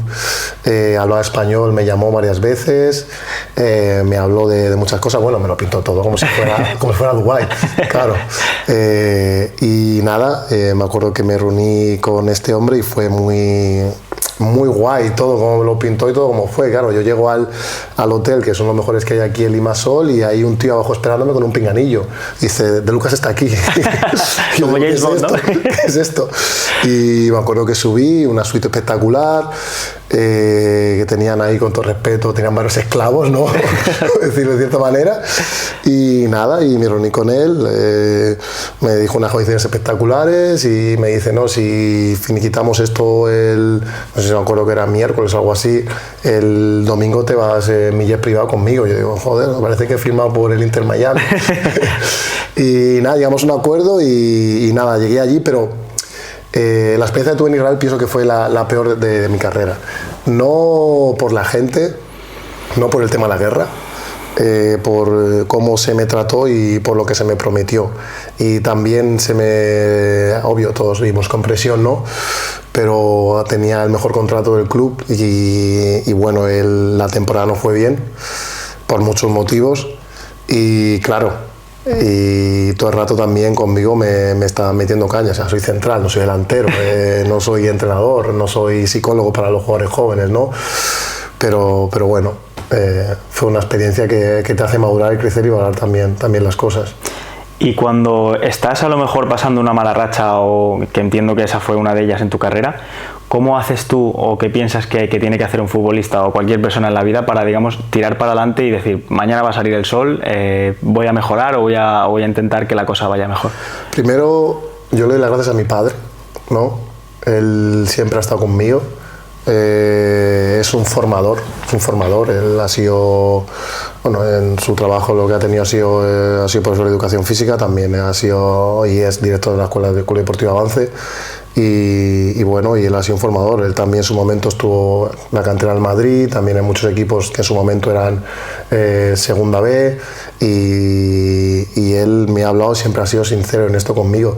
hablaba español, me llamó varias veces, me habló de muchas cosas, bueno, me lo pintó todo como si fuera Dubái, claro. Y nada, me acuerdo que me reuní con este hombre y fue muy muy guay todo, como me lo pintó y todo como fue. Claro, yo llego al hotel, que son los mejores que hay aquí en Limassol, y hay un tío abajo esperándome con un pinganillo. Dice, De Lucas está aquí. Como James Bond, ¿no? ¿Qué es esto? Y me acuerdo que subí, una suite espectacular, que tenían ahí, con todo respeto, tenían varios esclavos, ¿no? Por decirlo de cierta manera. Y nada, y me reuní con él, me dijo unas condiciones espectaculares y me dice, no, si finiquitamos esto no sé si me acuerdo que era miércoles o algo así, el domingo te vas en mi jet privado conmigo. Yo digo, joder, me parece que he firmado por el Inter Miami. Y nada, llegamos a un acuerdo y nada, llegué allí, pero la experiencia que tuve en Israel pienso que fue la peor de mi carrera. No por la gente, no por el tema de la guerra, por cómo se me trató y por lo que se me prometió. Y también obvio, todos vivimos con presión, ¿no? Pero tenía el mejor contrato del club y bueno, la temporada no fue bien por muchos motivos y claro, y todo el rato también conmigo me estaban metiendo caña. O sea, soy central, no soy delantero, no soy entrenador, no soy psicólogo para los jugadores jóvenes, ¿no? Pero bueno, fue una experiencia que te hace madurar y crecer y valorar también las cosas. Y cuando estás a lo mejor pasando una mala racha, o que entiendo que esa fue una de ellas en tu carrera, ¿cómo haces tú o qué piensas que tiene que hacer un futbolista o cualquier persona en la vida para, digamos, tirar para adelante y decir, mañana va a salir el sol, voy a mejorar o voy a intentar que la cosa vaya mejor? Primero, yo le doy las gracias a mi padre, ¿no? Él siempre ha estado conmigo. Es un formador, él ha sido, bueno, en su trabajo lo que ha tenido ha sido profesor de educación física, también ha sido y es director de la Escuela Deportiva Avance y bueno, y él ha sido un formador. Él también en su momento estuvo en la cantera del Madrid, también en muchos equipos que en su momento eran Segunda B y él me ha hablado, siempre ha sido sincero en esto conmigo.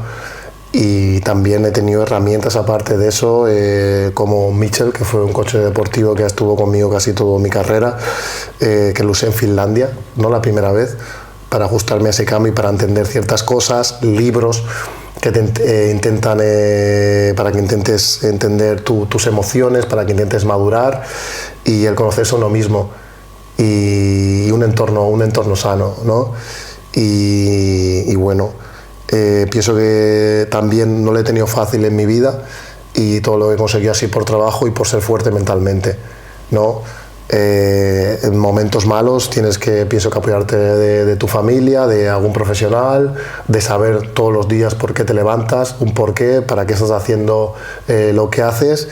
Y también he tenido herramientas aparte de eso, como Mitchell, que fue un coach deportivo que estuvo conmigo casi toda mi carrera, que lo usé en Finlandia, no la primera vez, para ajustarme a ese cambio y para entender ciertas cosas, libros que te intentan para que intentes entender tus emociones, para que intentes madurar y el conocerse a uno mismo y un entorno sano, ¿no? Y bueno, pienso que también no lo he tenido fácil en mi vida y todo lo he conseguido así por trabajo y por ser fuerte mentalmente, ¿no? En momentos malos pienso que apoyarte de tu familia, de algún profesional, de saber todos los días por qué te levantas, un porqué, para qué estás haciendo lo que haces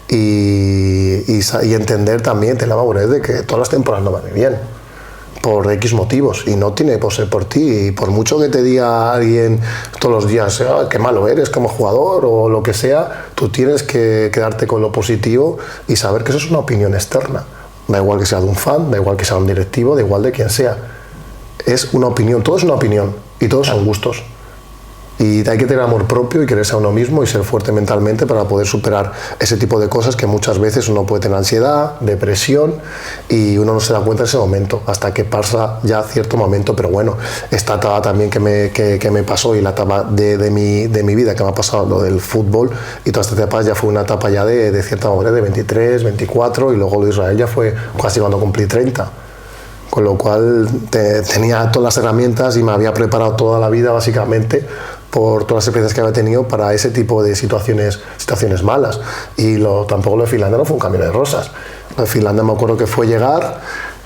y entender también, te la madurez de que todas las temporadas no van bien por X motivos y no tiene por ser por ti, y por mucho que te diga alguien todos los días qué malo eres como jugador o lo que sea, tú tienes que quedarte con lo positivo y saber que eso es una opinión externa, da igual que sea de un fan, da igual que sea un directivo, da igual de quien sea, es una opinión, todo es una opinión y todos son gustos. Y hay que tener amor propio y quererse a uno mismo y ser fuerte mentalmente para poder superar ese tipo de cosas que muchas veces uno puede tener ansiedad, depresión y uno no se da cuenta en ese momento hasta que pasa ya cierto momento. Pero bueno, esta etapa también que me pasó y la etapa de mi vida que me ha pasado, lo del fútbol y toda esta etapa ya fue una etapa ya de cierta madurez de 23, 24 y luego lo de Israel ya fue casi cuando cumplí 30. Con lo cual tenía todas las herramientas y me había preparado toda la vida básicamente por todas las experiencias que había tenido para ese tipo de situaciones malas. Y tampoco lo de Finlandia no fue un camino de rosas. Lo de Finlandia me acuerdo que fue llegar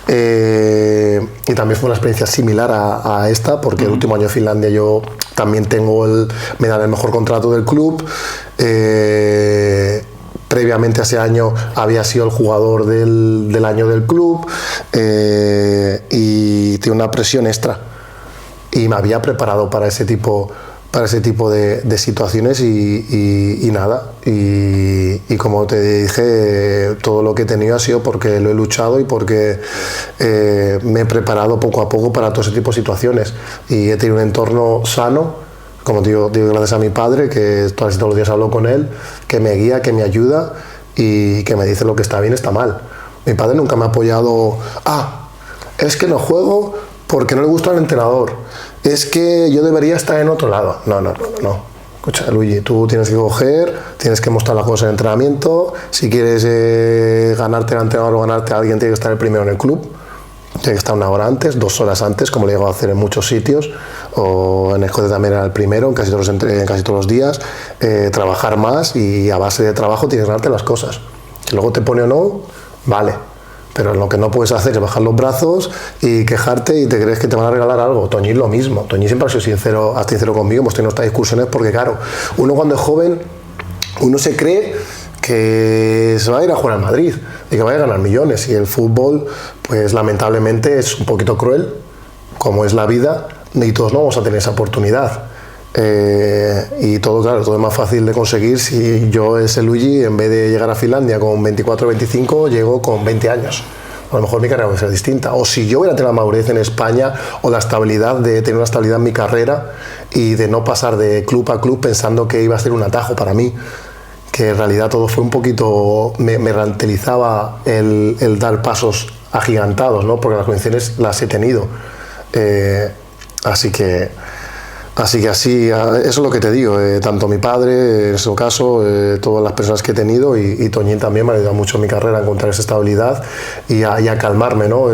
y también fue una experiencia similar a esta, porque el último año de Finlandia yo también me dan el mejor contrato del club. Previamente a ese año había sido el jugador del año del club y tenía una presión extra y me había preparado para ese tipo de situaciones y nada, y como te dije, todo lo que he tenido ha sido porque lo he luchado y porque me he preparado poco a poco para todo ese tipo de situaciones y he tenido un entorno sano. Como digo gracias a mi padre, que todos los días hablo con él, que me guía, que me ayuda y que me dice lo que está bien, está mal. Mi padre nunca me ha apoyado, es que no juego porque no le gusta al entrenador, es que yo debería estar en otro lado. No. escucha, Luigi, tú tienes que coger, tienes que mostrar las cosas en entrenamiento, si quieres ganarte al entrenador o ganarte a alguien, tiene que estar el primero en el club, tiene que estar 1 hora antes, 2 horas antes, como le he llegado a hacer en muchos sitios, o en Escocia también era el primero, en casi todos los días, trabajar más, y a base de trabajo tienes que ganarte las cosas. Si luego te pone o no, vale. Pero lo que no puedes hacer es bajar los brazos y quejarte y te crees que te van a regalar algo. Toñi es lo mismo. Toñi siempre ha sido sincero conmigo, hemos tenido estas discusiones porque, claro, uno cuando es joven, uno se cree que se va a ir a jugar al Madrid y que va a ganar millones. Y el fútbol, pues lamentablemente es un poquito cruel, como es la vida, y todos no vamos a tener esa oportunidad. Y todo, claro, todo es más fácil de conseguir si yo, ese Luigi, en vez de llegar a Finlandia con 24 o 25, llego con 20 años. A lo mejor mi carrera va a ser distinta. O si yo hubiera tenido la madurez en España, o la estabilidad, de tener una estabilidad en mi carrera y de no pasar de club a club pensando que iba a ser un atajo para mí, que en realidad todo fue un poquito, me ralentizaba el dar pasos agigantados, ¿no? Porque las condiciones las he tenido. Así que así, eso es lo que te digo, tanto mi padre, en su caso, todas las personas que he tenido, y Toñín también me ha ayudado mucho en mi carrera a encontrar esa estabilidad y a calmarme, ¿no?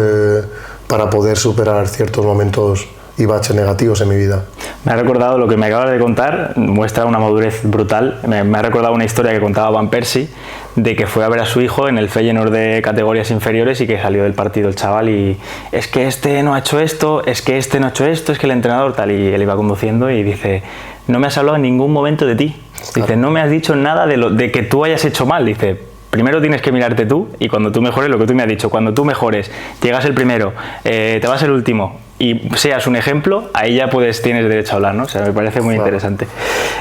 Para poder superar ciertos momentos y baches negativos en mi vida. Me ha recordado lo que me acabas de contar, muestra una madurez brutal. Me ha recordado una historia que contaba Van Persie, de que fue a ver a su hijo en el Feyenoord de categorías inferiores y que salió del partido el chaval y es que este no ha hecho esto, es que este no ha hecho esto, es que el entrenador tal, y él iba conduciendo y dice, no me has hablado en ningún momento de ti, dice, no me has dicho nada de que tú hayas hecho mal, dice, primero tienes que mirarte tú y cuando tú mejores, lo que tú me has dicho, cuando tú mejores, llegas el primero, te vas el último y seas un ejemplo, ahí ya tienes derecho a hablar, ¿no? O sea, me parece muy interesante.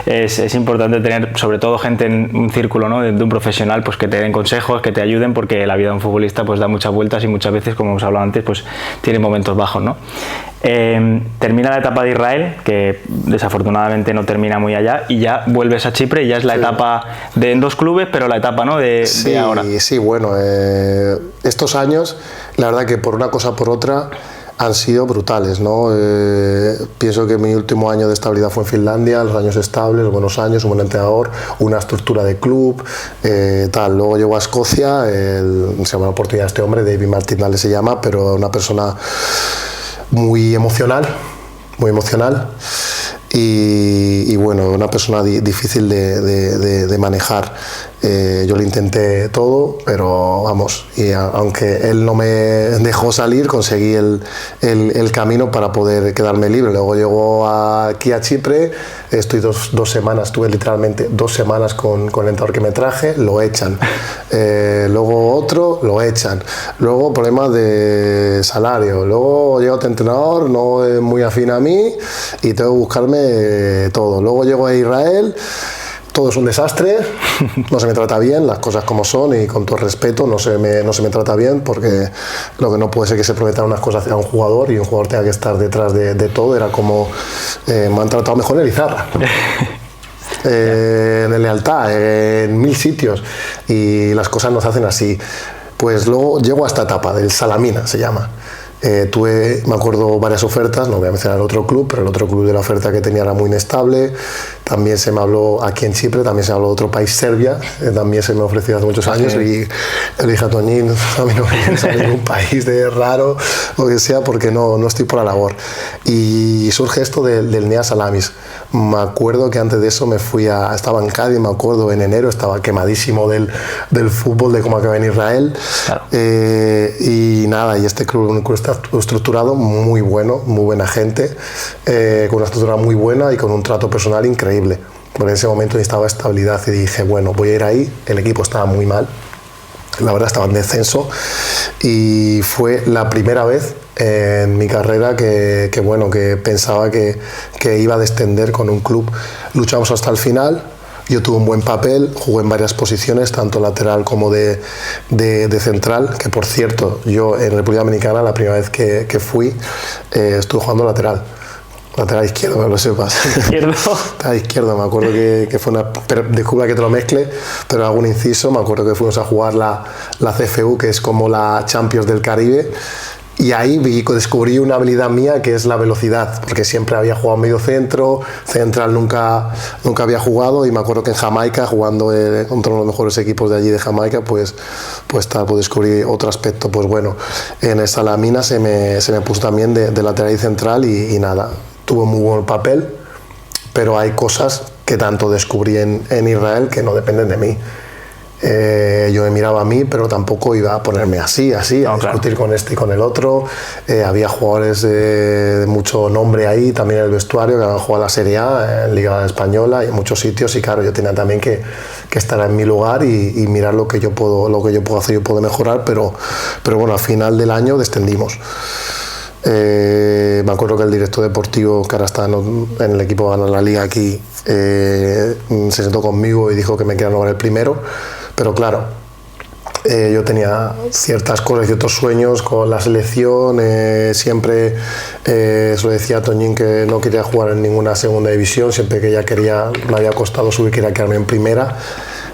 Es importante tener, sobre todo, gente en un círculo, ¿no? de un profesional, pues que te den consejos, que te ayuden, porque la vida de un futbolista pues da muchas vueltas y muchas veces, como hemos hablado antes, pues tiene momentos bajos, ¿no? Termina la etapa de Israel, que desafortunadamente no termina muy allá, y ya vuelves a Chipre y ya es la etapa en 2 clubes, pero la etapa, ¿no? de ahora. Sí, bueno, estos años, la verdad que por una cosa o por otra, han sido brutales, ¿no? Pienso que mi último año de estabilidad fue en Finlandia, los años estables, los buenos años, un buen entrenador, una estructura de club, tal. Luego llego a Escocia, se llama la oportunidad este hombre, David Martindale se llama, pero una persona muy emocional, y bueno, una persona difícil de manejar. Yo lo intenté todo, pero vamos, y aunque él no me dejó salir, conseguí el camino para poder quedarme libre. Luego llegó aquí a Chipre, estoy dos semanas, estuve literalmente 2 semanas con el entrenador que me traje, lo echan. Luego otro, lo echan. Luego problemas de salario. Luego llega otro entrenador, no es muy afín a mí, y tengo que buscarme todo. Luego llego a Israel. Todo es un desastre, no se me trata bien, las cosas como son, y con todo respeto no se me trata bien, porque lo que no puede ser que se prometan unas cosas a un jugador y un jugador tenga que estar detrás de todo. Era como, me han tratado mejor en el Izarra, en el Lealtad, en 1000 sitios, y las cosas no se hacen así. Pues luego llego a esta etapa del Salamina, se llama. Tuve, me acuerdo, varias ofertas, no voy a mencionar el otro club, pero el otro club de la oferta que tenía era muy inestable. También se me habló aquí en Chipre, también se me habló de otro país, Serbia, también se me ofreció hace muchos años, y le dije a Toñín, a mí no me interesa ningún país de raro o que sea, porque no estoy por la labor. Y surge esto del Nea Salamis. Me acuerdo que antes de eso estaba en Cádiz, me acuerdo, en enero, estaba quemadísimo del fútbol, de cómo acaba en Israel. Claro. Y nada, y este club está estructurado muy bueno, muy buena gente, con una estructura muy buena y con un trato personal increíble. Porque en ese momento necesitaba estabilidad y dije, bueno, voy a ir ahí. El equipo estaba muy mal, la verdad estaba en descenso, y fue la primera vez en mi carrera que pensaba que iba a descender con un club. Luchamos hasta el final. Yo tuve un buen papel, jugué en varias posiciones, tanto lateral como de central, que por cierto, yo en República Dominicana, la primera vez que fui, estuve jugando lateral izquierdo, para que lo sepas. Lateral izquierdo, me acuerdo que fue disculpa que te lo mezcle, pero hago un inciso. Me acuerdo que fuimos a jugar la CFU, que es como la Champions del Caribe, Y ahí descubrí una habilidad mía que es la velocidad, porque siempre había jugado medio centro, central nunca había jugado, y me acuerdo que en Jamaica, jugando contra uno de los mejores equipos de allí de Jamaica, pues descubrí otro aspecto. Pues bueno, en el Salamina se me puso también de lateral y central, y nada, tuvo muy buen papel, pero hay cosas que tanto descubrí en Israel que no dependen de mí. Yo me miraba a mí, pero tampoco iba a ponerme así, a discutir con este y con el otro. Había jugadores de mucho nombre ahí, también en el vestuario, que habían jugado la Serie A, en Liga Española y en muchos sitios, y claro, yo tenía también que estar en mi lugar y mirar lo que yo puedo hacer, yo puedo mejorar, pero bueno, al final del año descendimos. Me acuerdo que el director deportivo, que ahora está en el equipo que gana la Liga aquí, se sentó conmigo y dijo que me quería nombrar el primero, pero claro, yo tenía ciertas cosas, ciertos sueños con la selección. Siempre se lo decía a Toñín que no quería jugar en ninguna segunda división, siempre que ella quería, me había costado subir, quería quedarme en primera.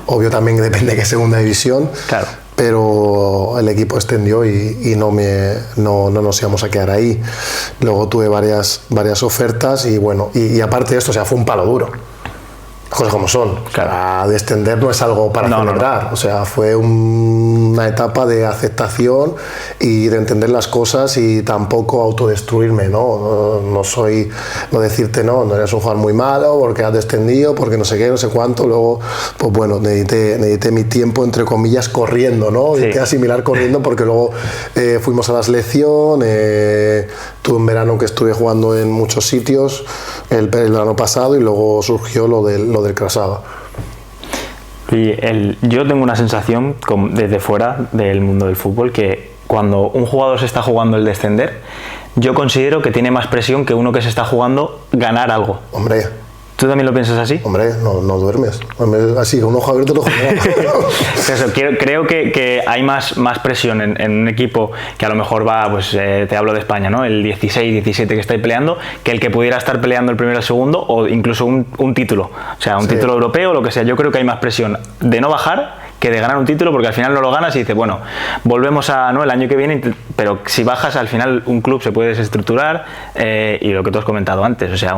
Obvio también depende de qué segunda división. Claro. Pero el equipo extendió y no nos íbamos a quedar ahí. Luego tuve varias ofertas y bueno, y aparte de esto, o sea, fue un palo duro. Cosas como son. Claro. Descender no es algo para celebrar. No. O sea, fue una etapa de aceptación y de entender las cosas y tampoco autodestruirme, ¿no? No decirte, no eres un jugador muy malo porque has descendido, porque no sé qué, no sé cuánto. Luego, pues bueno, necesité mi tiempo, entre comillas, corriendo, ¿no? Necesité asimilar corriendo, porque luego fuimos a la selección. Tuve un verano que estuve jugando en muchos sitios, el verano pasado, y luego surgió lo del Krasava. Yo tengo una sensación desde fuera del mundo del fútbol, que cuando un jugador se está jugando el descender, yo considero que tiene más presión que uno que se está jugando ganar algo. Hombre, ¿tú también lo piensas así? Hombre, no duermes. Así, con un ojo abierto, ojo cerrado. Eso, creo que hay más presión en un equipo que a lo mejor va, pues te hablo de España, ¿no? El 16, 17 que estáis peleando, que el que pudiera estar peleando el primero o el segundo, o incluso un título. O sea, un título europeo o lo que sea. Yo creo que hay más presión de no bajar que de ganar un título, porque al final no lo ganas y dices, bueno, volvemos el año que viene, pero si bajas, al final un club se puede desestructurar, y lo que tú has comentado antes, o sea,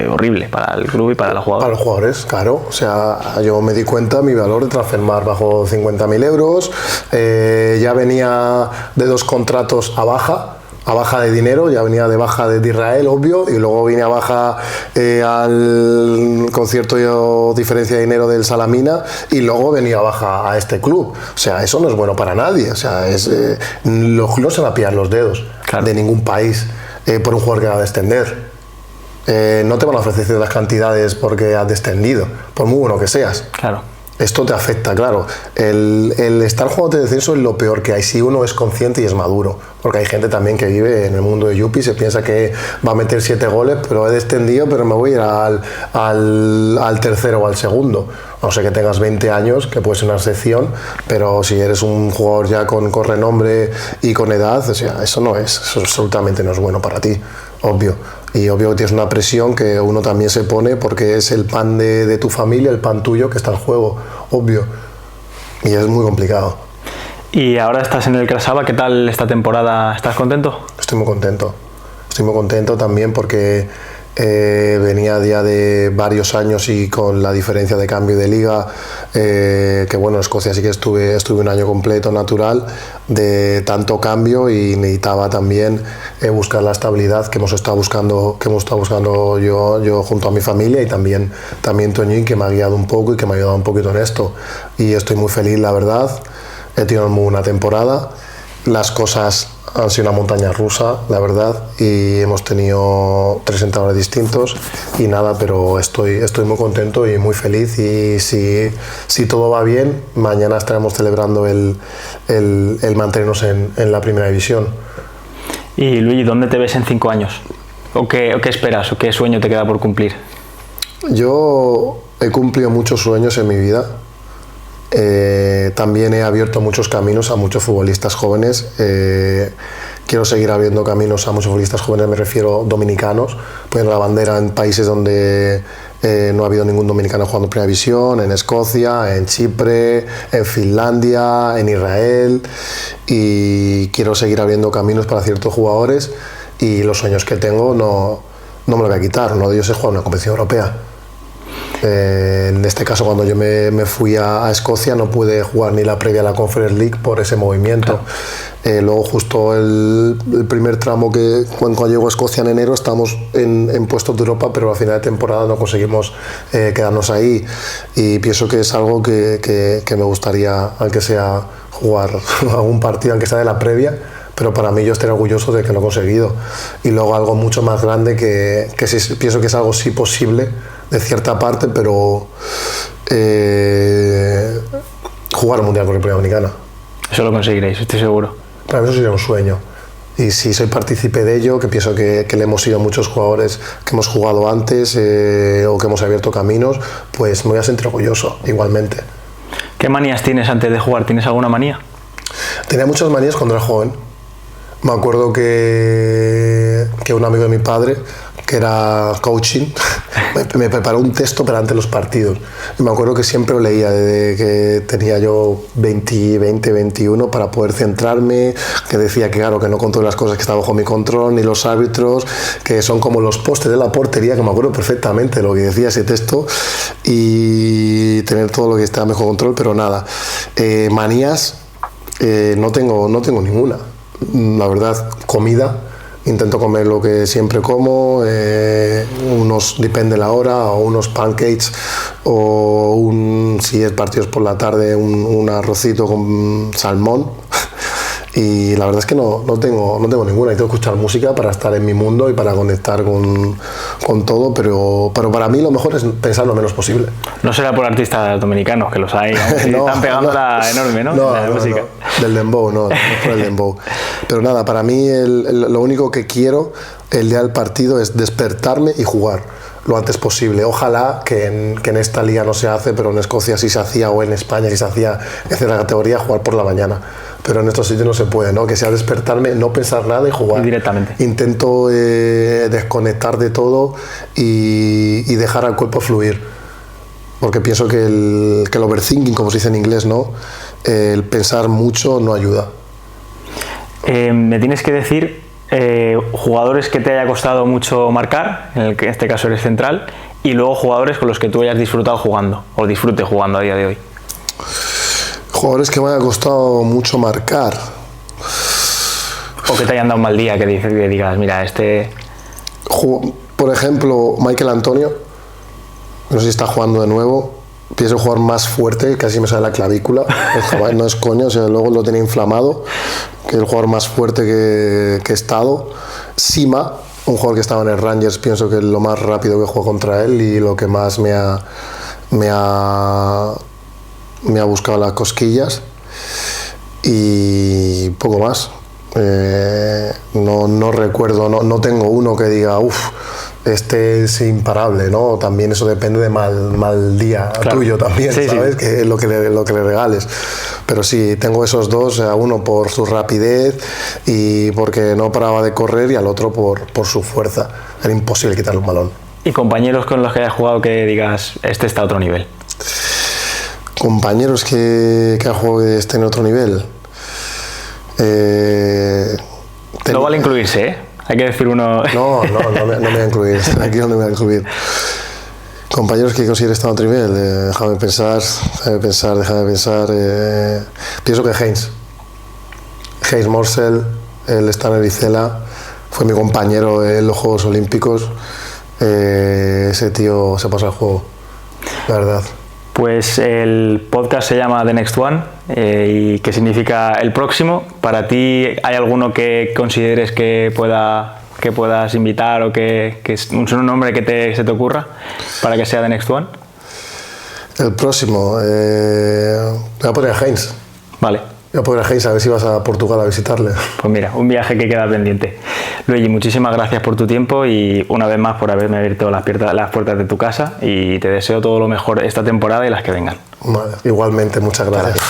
horrible para el club y para los jugadores. Para los jugadores, claro. O sea, yo me di cuenta mi valor de Transfermarkt bajó 50.000 euros, ya venía de 2 contratos a baja de dinero, ya venía de baja de Israel, obvio, y luego vine a baja al concierto diferencia de dinero del Salamina, y luego venía a baja a este club. O sea, eso no es bueno para nadie. O sea, los clubes se van a pillar los dedos, claro, de ningún país por un jugador que va a descender. No te van a ofrecer ciertas cantidades porque has descendido, por muy bueno que seas. Claro. Esto te afecta, claro. El estar jugando de descenso es lo peor que hay, si uno es consciente y es maduro. Porque hay gente también que vive en el mundo de Yupi, se piensa que va a meter 7 goles, pero he descendido, pero me voy a ir al tercero o al segundo. No sé, que tengas 20 años, que puede ser una excepción, pero si eres un jugador ya con renombre y con edad, o sea, eso absolutamente no es bueno para ti, obvio. Y obvio que tienes una presión que uno también se pone, porque es el pan de tu familia, el pan tuyo que está en juego, obvio. Y es muy complicado. Y ahora estás en el Krasava, ¿qué tal esta temporada? ¿Estás contento? Estoy muy contento también, porque venía ya de varios años y con la diferencia de cambio de liga, que bueno, en Escocia sí que estuve un año completo natural de tanto cambio, y necesitaba también buscar la estabilidad que hemos estado buscando yo junto a mi familia, y también Toñín, que me ha guiado un poco y que me ha ayudado un poquito en esto, y estoy muy feliz, la verdad. He tenido muy buena temporada, las cosas han sido una montaña rusa, la verdad, y hemos tenido 3 entrenadores distintos y nada, pero estoy muy contento y muy feliz, y si todo va bien, mañana estaremos celebrando el mantenernos en la primera división. Y Luigi, ¿dónde te ves en 5 años? ¿O qué esperas? ¿O qué sueño te queda por cumplir? Yo he cumplido muchos sueños en mi vida. También he abierto muchos caminos a muchos futbolistas jóvenes. Quiero seguir abriendo caminos a muchos futbolistas jóvenes, me refiero dominicanos, poniendo la bandera en países donde no ha habido ningún dominicano jugando en Primera División, en Escocia, en Chipre, en Finlandia, en Israel, y quiero seguir abriendo caminos para ciertos jugadores, y los sueños que tengo no me los voy a quitar. Uno de ellos es jugar una competición europea. En este caso, cuando yo me fui a Escocia, no pude jugar ni la previa a la Conference League por ese movimiento. Luego, justo el primer tramo, que cuando llego a Escocia en enero, estamos en puestos de Europa, pero a final de temporada no conseguimos quedarnos ahí, y pienso que es algo que me gustaría, aunque sea, jugar algún partido, aunque sea de la previa, pero para mí yo estoy orgulloso de que lo he conseguido. Y luego algo mucho más grande, que sí, pienso que es algo sí posible de cierta parte, pero jugar al Mundial con República Dominicana. Eso lo conseguiréis, estoy seguro. Para mí eso sería un sueño. Y si soy partícipe de ello, que pienso que le hemos sido muchos jugadores que hemos jugado antes, o que hemos abierto caminos, pues me voy a sentir orgulloso igualmente. ¿Qué manías tienes antes de jugar? ¿Tienes alguna manía? Tenía muchas manías cuando era joven. Me acuerdo que un amigo de mi padre, que era coaching, me preparó un texto para antes de los partidos. Y me acuerdo que siempre lo leía desde que tenía yo 20, 21, para poder centrarme, que decía que claro, que no controlo las cosas que están bajo mi control, ni los árbitros, que son como los postes de la portería, que me acuerdo perfectamente lo que decía ese texto, y tener todo lo que está bajo control. Pero nada, manías no tengo ninguna. La verdad, comida, intento comer lo que siempre como, depende la hora, o unos pancakes, o si es partidos por la tarde, un arrocito con salmón. Y la verdad es que no tengo ninguna. Tengo que escuchar música para estar en mi mundo y para conectar con todo, pero para mí lo mejor es pensar lo menos posible. No será por artistas dominicanos, que los hay, no, están pegando la enorme, ¿no? No, la música. No, del dembow, no es por el dembow. Pero nada, para mí lo único que quiero el día del partido es despertarme y jugar lo antes posible. Ojalá que en esta liga no se hace, pero en Escocia sí se hacía, o en España sí se hacía, en la categoría, jugar por la mañana. Pero en estos sitios no se puede, ¿no? Que sea despertarme, no pensar nada y jugar. Y directamente. Intento desconectar de todo y dejar al cuerpo fluir. Porque pienso que el overthinking, como se dice en inglés, ¿no? El pensar mucho no ayuda. Me tienes que decir jugadores que te haya costado mucho marcar, en este caso eres central, y luego jugadores con los que tú hayas disfrutado jugando, o disfrutes jugando a día de hoy. Jugadores que me haya costado mucho marcar. O que te hayan dado un mal día, que digas, mira, Por ejemplo, Michael Antonio, no sé si está jugando de nuevo. Pienso jugar más fuerte, casi me sale la clavícula. No es coño, o sea, luego lo tenía inflamado, que es el jugador más fuerte que he estado. Sima, un jugador que estaba en el Rangers, pienso que es lo más rápido que juego contra él y lo que más me ha buscado las cosquillas, y poco más. No recuerdo, no tengo uno que diga, este es imparable, ¿no? También eso depende de mal día, claro, tuyo también, sí, ¿sabes? Sí. Que es lo que le regales. Pero sí, tengo esos dos, uno por su rapidez y porque no paraba de correr, y al otro por su fuerza. Era imposible quitarle un balón. ¿Y compañeros con los que hayas jugado que digas, este está a otro nivel? Compañeros que han jugado que estén en otro nivel. No vale incluirse, ¿eh? Hay que decir uno. No me voy a incluir. Aquí no me voy a incluir. Compañeros que considero estar a otro nivel. Déjame pensar. Pienso que Heinz Morsel, él está en Vizela, fue mi compañero en los Juegos Olímpicos. Ese tío se pasa el juego, la verdad. Pues el podcast se llama The Next One, y que significa el próximo. ¿Para ti hay alguno que consideres que puedas invitar, o que es un nombre que se te ocurra para que sea The Next One? El próximo, voy a poner a Heinz. Vale. Voy a poner a Heinz, a ver si vas a Portugal a visitarle. Pues mira, un viaje que queda pendiente. Luigi, muchísimas gracias por tu tiempo y una vez más por haberme abierto las puertas de tu casa, y te deseo todo lo mejor esta temporada y las que vengan. Vale, igualmente, muchas gracias.